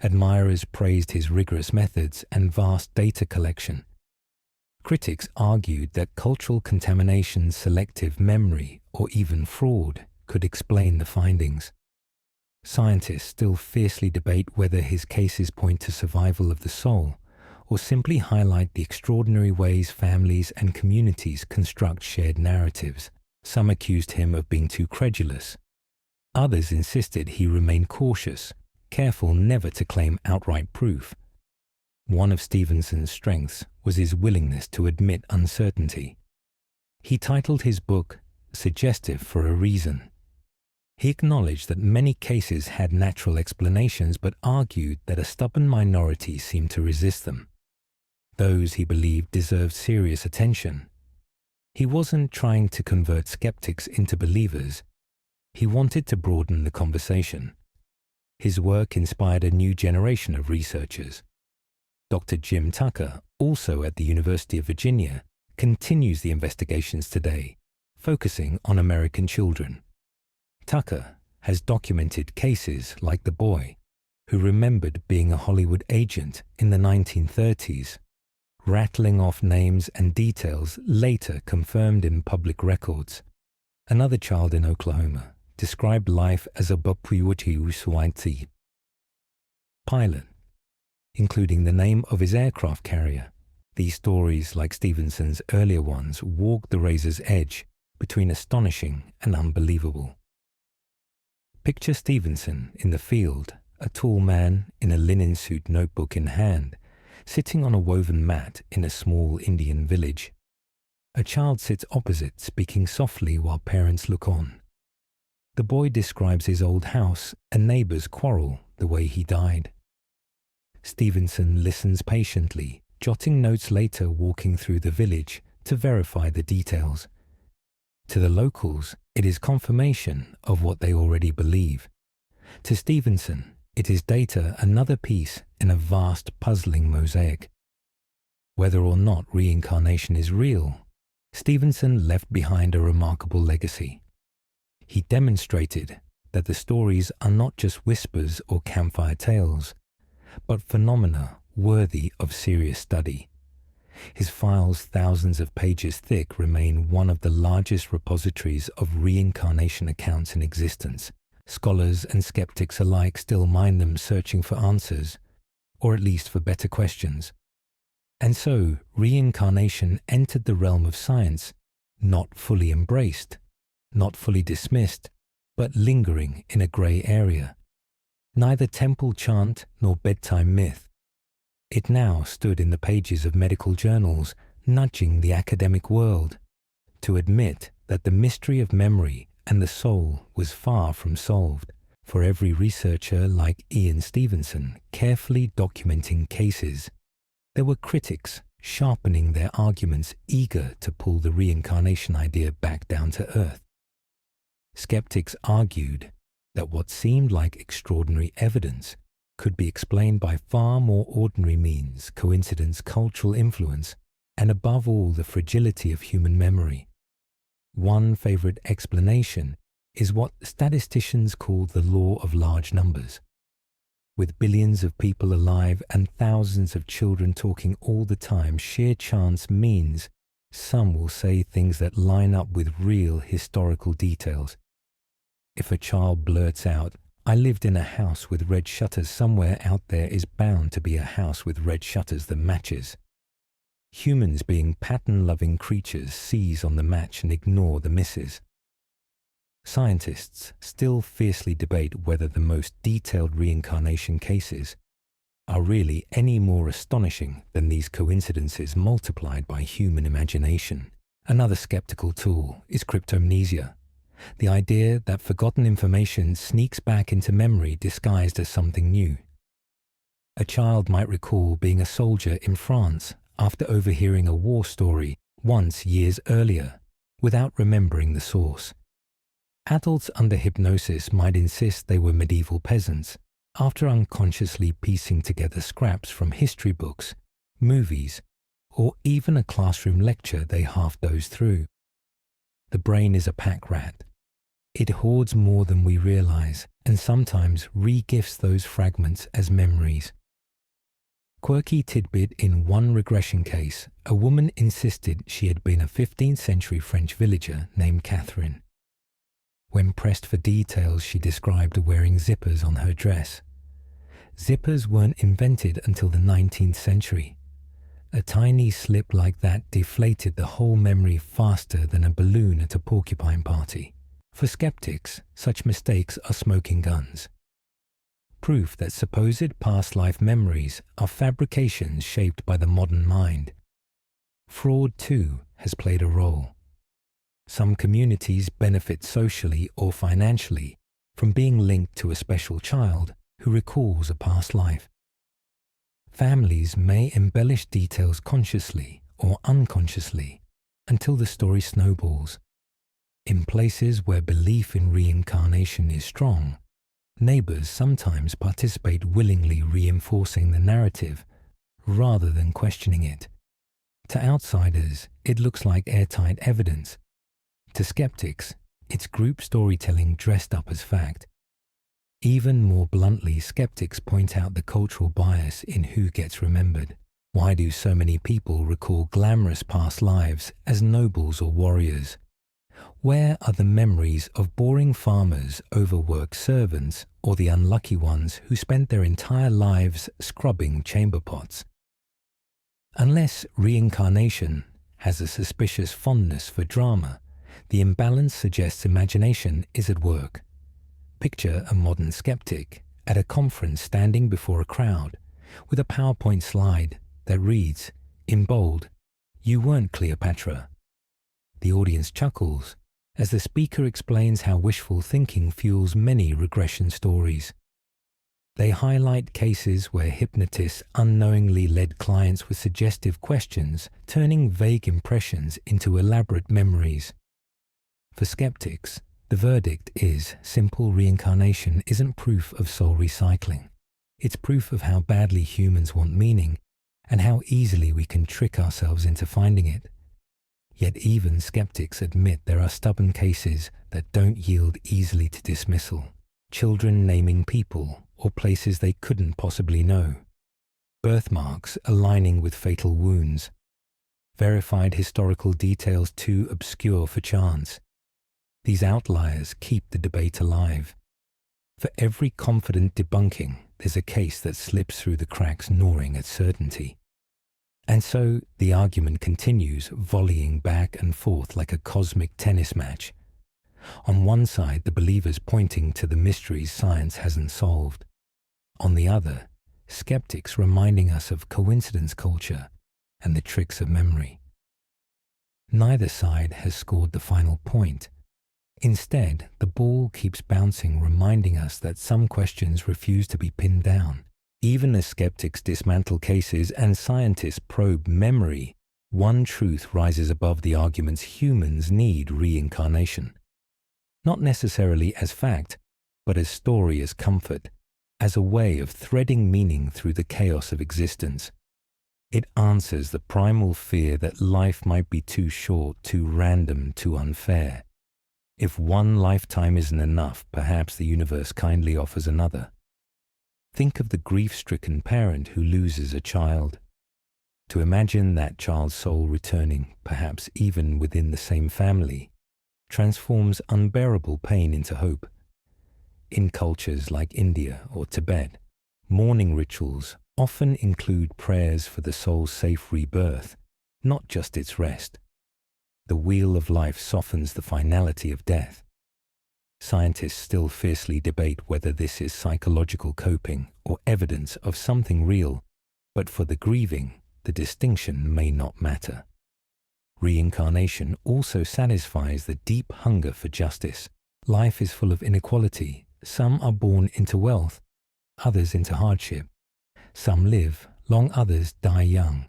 Admirers praised his rigorous methods and vast data collection. Critics argued that cultural contamination, selective memory, or even fraud could explain the findings. Scientists still fiercely debate whether his cases point to survival of the soul or simply highlight the extraordinary ways families and communities construct shared narratives. Some accused him of being too credulous. Others insisted he remain cautious, careful never to claim outright proof. One of Stevenson's strengths was his willingness to admit uncertainty. He titled his book Suggestive for a Reason. He acknowledged that many cases had natural explanations, but argued that a stubborn minority seemed to resist them. Those he believed deserved serious attention. He wasn't trying to convert skeptics into believers. He wanted to broaden the conversation. His work inspired a new generation of researchers. Dr. Jim Tucker, also at the University of Virginia, continues the investigations today, focusing on American children. Tucker has documented cases like the boy who remembered being a Hollywood agent in the 1930s, rattling off names and details later confirmed in public records. Another child in Oklahoma described life as a Bapuyuti pilot, including the name of his aircraft carrier. These stories, like Stevenson's earlier ones, walk the razor's edge between astonishing and unbelievable. Picture Stevenson in the field, a tall man in a linen suit, notebook in hand, sitting on a woven mat in a small Indian village. A child sits opposite, speaking softly while parents look on. The boy describes his old house and neighbors' quarrel, the way he died. Stevenson listens patiently, jotting notes later, walking through the village to verify the details. To the locals, it is confirmation of what they already believe. To Stevenson, it is data, another piece in a vast, puzzling mosaic. Whether or not reincarnation is real, Stevenson left behind a remarkable legacy. He demonstrated that the stories are not just whispers or campfire tales, but phenomena worthy of serious study. His files, thousands of pages thick, remain one of the largest repositories of reincarnation accounts in existence. Scholars and skeptics alike still mine them, searching for answers, or at least for better questions. And so, reincarnation entered the realm of science, not fully embraced, not fully dismissed, but lingering in a grey area. Neither temple chant nor bedtime myth. It now stood in the pages of medical journals, nudging the academic world to admit that the mystery of memory and the soul was far from solved. For every researcher like Ian Stevenson carefully documenting cases, there were critics sharpening their arguments, eager to pull the reincarnation idea back down to earth. Skeptics argued that what seemed like extraordinary evidence could be explained by far more ordinary means, coincidence, cultural influence, and above all, the fragility of human memory. One favorite explanation is what statisticians call the law of large numbers. With billions of people alive and thousands of children talking all the time, sheer chance means some will say things that line up with real historical details. If a child blurts out, "I lived in a house with red shutters," somewhere out there is bound to be a house with red shutters that matches. Humans, being pattern-loving creatures, seize on the match and ignore the misses. Scientists still fiercely debate whether the most detailed reincarnation cases are really any more astonishing than these coincidences multiplied by human imagination. Another skeptical tool is cryptomnesia, the idea that forgotten information sneaks back into memory disguised as something new. A child might recall being a soldier in France after overhearing a war story once years earlier, without remembering the source. Adults under hypnosis might insist they were medieval peasants, after unconsciously piecing together scraps from history books, movies, or even a classroom lecture they half dozed through. The brain is a pack rat. It hoards more than we realize, and sometimes re-gifts those fragments as memories. Quirky tidbit: in one regression case, a woman insisted she had been a 15th century French villager named Catherine. When pressed for details, she described wearing zippers on her dress. Zippers weren't invented until the 19th century. A tiny slip like that deflated the whole memory faster than a balloon at a porcupine party. For skeptics, such mistakes are smoking guns. Proof that supposed past life memories are fabrications shaped by the modern mind. Fraud, too, has played a role. Some communities benefit socially or financially from being linked to a special child who recalls a past life. Families may embellish details consciously or unconsciously, until the story snowballs. In places where belief in reincarnation is strong, neighbors sometimes participate willingly, reinforcing the narrative rather than questioning it. To outsiders, it looks like airtight evidence. To skeptics, it's group storytelling dressed up as fact. Even more bluntly, skeptics point out the cultural bias in who gets remembered. Why do so many people recall glamorous past lives as nobles or warriors? Where are the memories of boring farmers, overworked servants, or the unlucky ones who spent their entire lives scrubbing chamber pots? Unless reincarnation has a suspicious fondness for drama, the imbalance suggests imagination is at work. Picture a modern skeptic at a conference standing before a crowd with a PowerPoint slide that reads, in bold, "You weren't Cleopatra." The audience chuckles as the speaker explains how wishful thinking fuels many regression stories. They highlight cases where hypnotists unknowingly led clients with suggestive questions, turning vague impressions into elaborate memories. For skeptics, the verdict is simple: reincarnation isn't proof of soul recycling. It's proof of how badly humans want meaning and how easily we can trick ourselves into finding it. Yet even skeptics admit there are stubborn cases that don't yield easily to dismissal. Children naming people or places they couldn't possibly know. Birthmarks aligning with fatal wounds. Verified historical details too obscure for chance. These outliers keep the debate alive. For every confident debunking, there's a case that slips through the cracks, gnawing at certainty. And so the argument continues, volleying back and forth like a cosmic tennis match. On one side, the believers pointing to the mysteries science hasn't solved. On the other, skeptics reminding us of coincidence culture and the tricks of memory. Neither side has scored the final point. Instead, the ball keeps bouncing, reminding us that some questions refuse to be pinned down. Even as skeptics dismantle cases and scientists probe memory, one truth rises above the arguments: humans need reincarnation. Not necessarily as fact, but as story, as comfort, as a way of threading meaning through the chaos of existence. It answers the primal fear that life might be too short, too random, too unfair. If one lifetime isn't enough, perhaps the universe kindly offers another. Think of the grief-stricken parent who loses a child. To imagine that child's soul returning, perhaps even within the same family, transforms unbearable pain into hope. In cultures like India or Tibet, mourning rituals often include prayers for the soul's safe rebirth, not just its rest. The wheel of life softens the finality of death. Scientists still fiercely debate whether this is psychological coping or evidence of something real, but for the grieving, the distinction may not matter. Reincarnation also satisfies the deep hunger for justice. Life is full of inequality. Some are born into wealth, others into hardship. Some live long, others die young.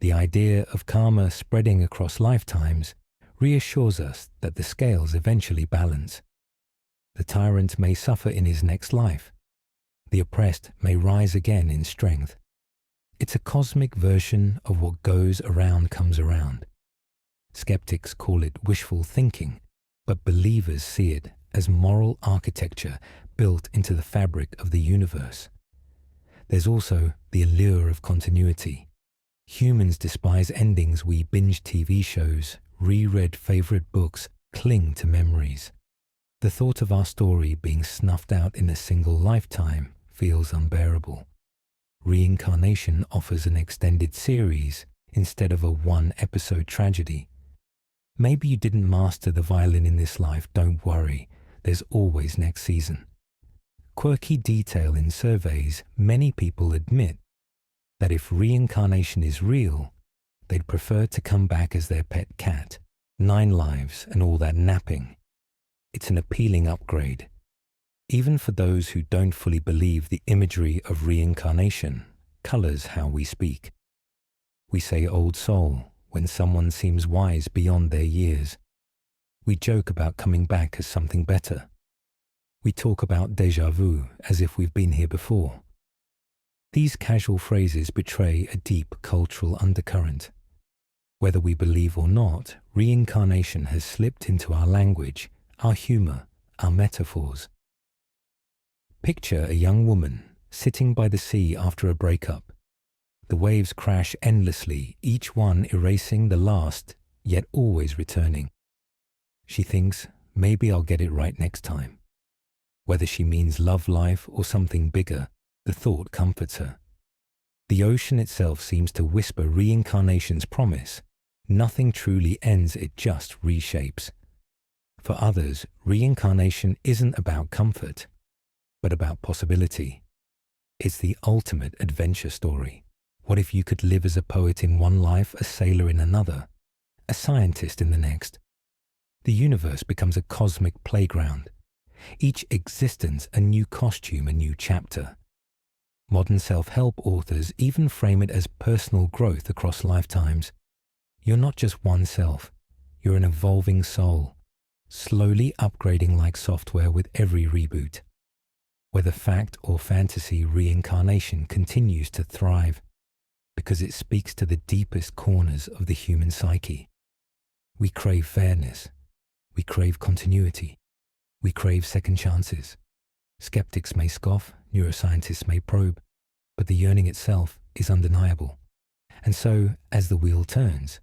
The idea of karma spreading across lifetimes reassures us that the scales eventually balance. The tyrant may suffer in his next life. The oppressed may rise again in strength. It's a cosmic version of what goes around comes around. Skeptics call it wishful thinking, but believers see it as moral architecture built into the fabric of the universe. There's also the allure of continuity. Humans despise endings. We binge TV shows, reread favorite books, cling to memories. The thought of our story being snuffed out in a single lifetime feels unbearable. Reincarnation offers an extended series instead of a one-episode tragedy. Maybe you didn't master the violin in this life. Don't worry, there's always next season. Quirky detail in surveys, many people admit that if reincarnation is real, they'd prefer to come back as their pet cat. 9 lives and all that napping. It's an appealing upgrade. Even for those who don't fully believe, the imagery of reincarnation colors how we speak. We say old soul, when someone seems wise beyond their years. We joke about coming back as something better. We talk about déjà vu as if we've been here before. These casual phrases betray a deep cultural undercurrent. Whether we believe or not, reincarnation has slipped into our language, our humor, our metaphors. Picture a young woman sitting by the sea after a breakup. The waves crash endlessly, each one erasing the last, yet always returning. She thinks, maybe I'll get it right next time. Whether she means love life or something bigger, the thought comforts her. The ocean itself seems to whisper reincarnation's promise. Nothing truly ends, it just reshapes. For others, reincarnation isn't about comfort, but about possibility. It's the ultimate adventure story. What if you could live as a poet in one life, a sailor in another, a scientist in the next? The universe becomes a cosmic playground. Each existence a new costume, a new chapter. Modern self-help authors even frame it as personal growth across lifetimes. You're not just one self, you're an evolving soul, slowly upgrading like software with every reboot. Whether fact or fantasy, reincarnation continues to thrive because it speaks to the deepest corners of the human psyche. We crave fairness. We crave continuity. We crave second chances. Skeptics may scoff, neuroscientists may probe, but the yearning itself is undeniable. And so, as the wheel turns,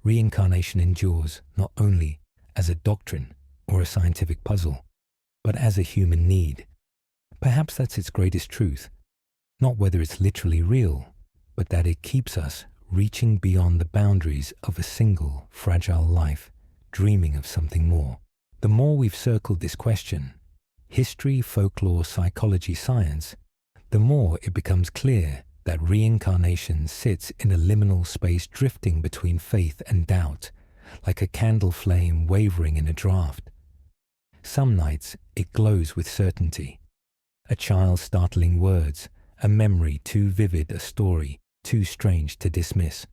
reincarnation endures not only as a doctrine or a scientific puzzle, but as a human need. Perhaps that's its greatest truth, not whether it's literally real, but that it keeps us reaching beyond the boundaries of a single fragile life, dreaming of something more. The more we've circled this question, history, folklore, psychology, science, the more it becomes clear that reincarnation sits in a liminal space drifting between faith and doubt, like a candle flame wavering in a draught. Some nights it glows with certainty, a child's startling words, a memory too vivid, a story too strange to dismiss.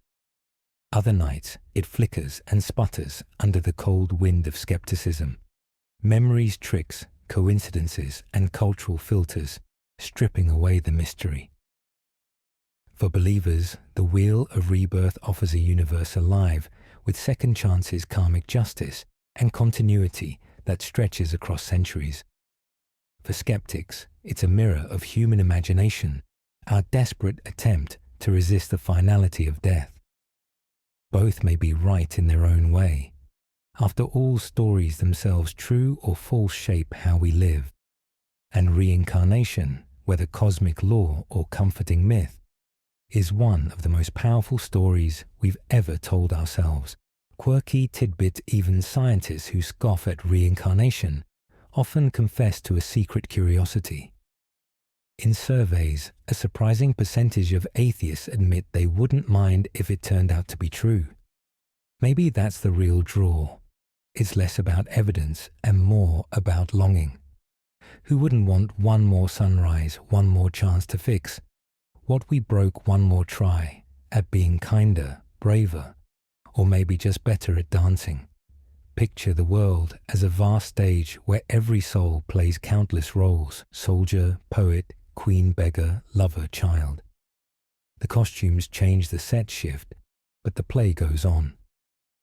Other nights it flickers and sputters under the cold wind of skepticism. Memories, tricks, coincidences, and cultural filters stripping away the mystery. For believers, the wheel of rebirth offers a universe alive with second chances, karmic justice, and continuity that stretches across centuries. For skeptics, it's a mirror of human imagination, our desperate attempt to resist the finality of death. Both may be right in their own way. After all, stories themselves, true or false, shape how we live. And reincarnation, whether cosmic law or comforting myth, is one of the most powerful stories we've ever told ourselves. Quirky tidbit, even scientists who scoff at reincarnation often confess to a secret curiosity. In surveys, a surprising percentage of atheists admit they wouldn't mind if it turned out to be true. Maybe that's the real draw. It's less about evidence and more about longing. Who wouldn't want one more sunrise, one more chance to fix what we broke, one more try at being kinder, braver, or maybe just better at dancing? Picture the world as a vast stage where every soul plays countless roles: soldier, poet, queen, beggar, lover, child. The costumes change, the sets shift, but the play goes on.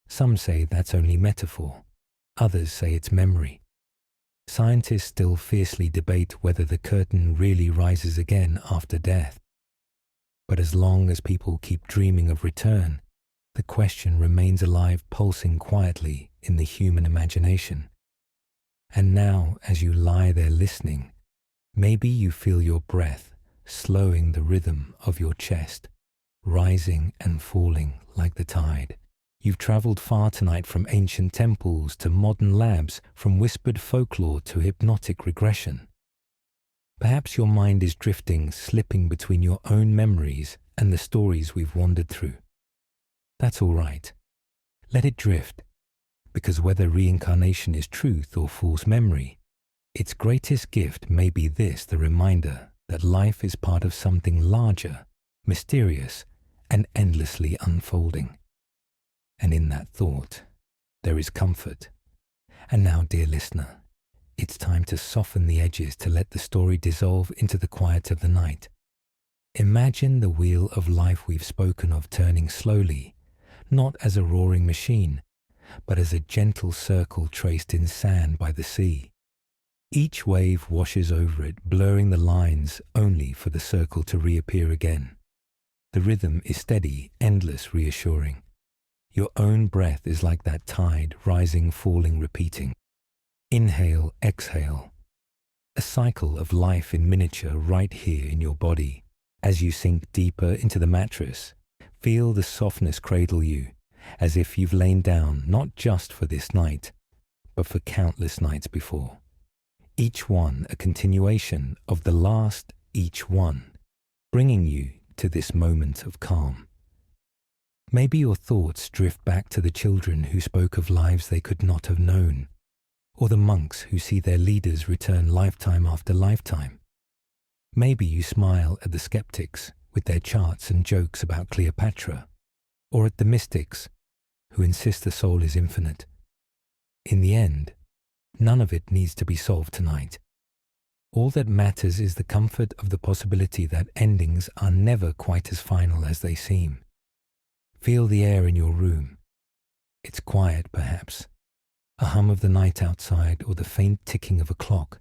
Some say that's only metaphor. Others say it's memory. Scientists still fiercely debate whether the curtain really rises again after death. But as long as people keep dreaming of return, the question remains alive, pulsing quietly in the human imagination. And now, as you lie there listening, maybe you feel your breath slowing the rhythm of your chest, rising and falling like the tide. You've traveled far tonight, from ancient temples to modern labs, from whispered folklore to hypnotic regression. Perhaps your mind is drifting, slipping between your own memories and the stories we've wandered through. That's all right. Let it drift, because whether reincarnation is truth or false memory, its greatest gift may be this: the reminder that life is part of something larger, mysterious, and endlessly unfolding. And in that thought, there is comfort. And now, dear listener, it's time to soften the edges to let the story dissolve into the quiet of the night. Imagine the wheel of life we've spoken of turning slowly, not as a roaring machine, but as a gentle circle traced in sand by the sea. Each wave washes over it, blurring the lines only for the circle to reappear again. The rhythm is steady, endless, reassuring. Your own breath is like that tide, rising, falling, repeating. Inhale, exhale. A cycle of life in miniature right here in your body. As you sink deeper into the mattress, feel the softness cradle you, as if you've lain down not just for this night, but for countless nights before. Each one a continuation of the last each one, bringing you to this moment of calm. Maybe your thoughts drift back to the children who spoke of lives they could not have known, or the monks who see their leaders return lifetime after lifetime. Maybe you smile at the skeptics with their charts and jokes about Cleopatra, or at the mystics who insist the soul is infinite. In the end, none of it needs to be solved tonight. All that matters is the comfort of the possibility that endings are never quite as final as they seem. Feel the air in your room. It's quiet, perhaps, a hum of the night outside or the faint ticking of a clock.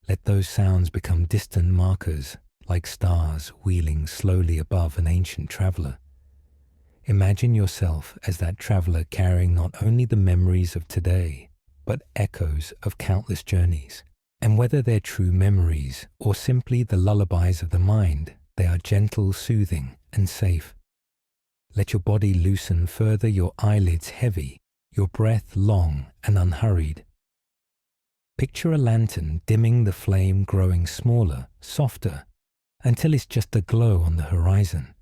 Let those sounds become distant markers, like stars wheeling slowly above an ancient traveler. Imagine yourself as that traveler carrying not only the memories of today, but echoes of countless journeys. And whether they're true memories or simply the lullabies of the mind, they are gentle, soothing, and safe. Let your body loosen further, your eyelids heavy, your breath long and unhurried. Picture a lantern dimming the flame, growing smaller, softer, until it's just a glow on the horizon.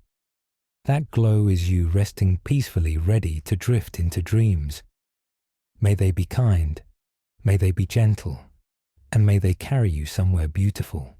That glow is you resting peacefully, ready to drift into dreams. May they be kind, may they be gentle, and may they carry you somewhere beautiful.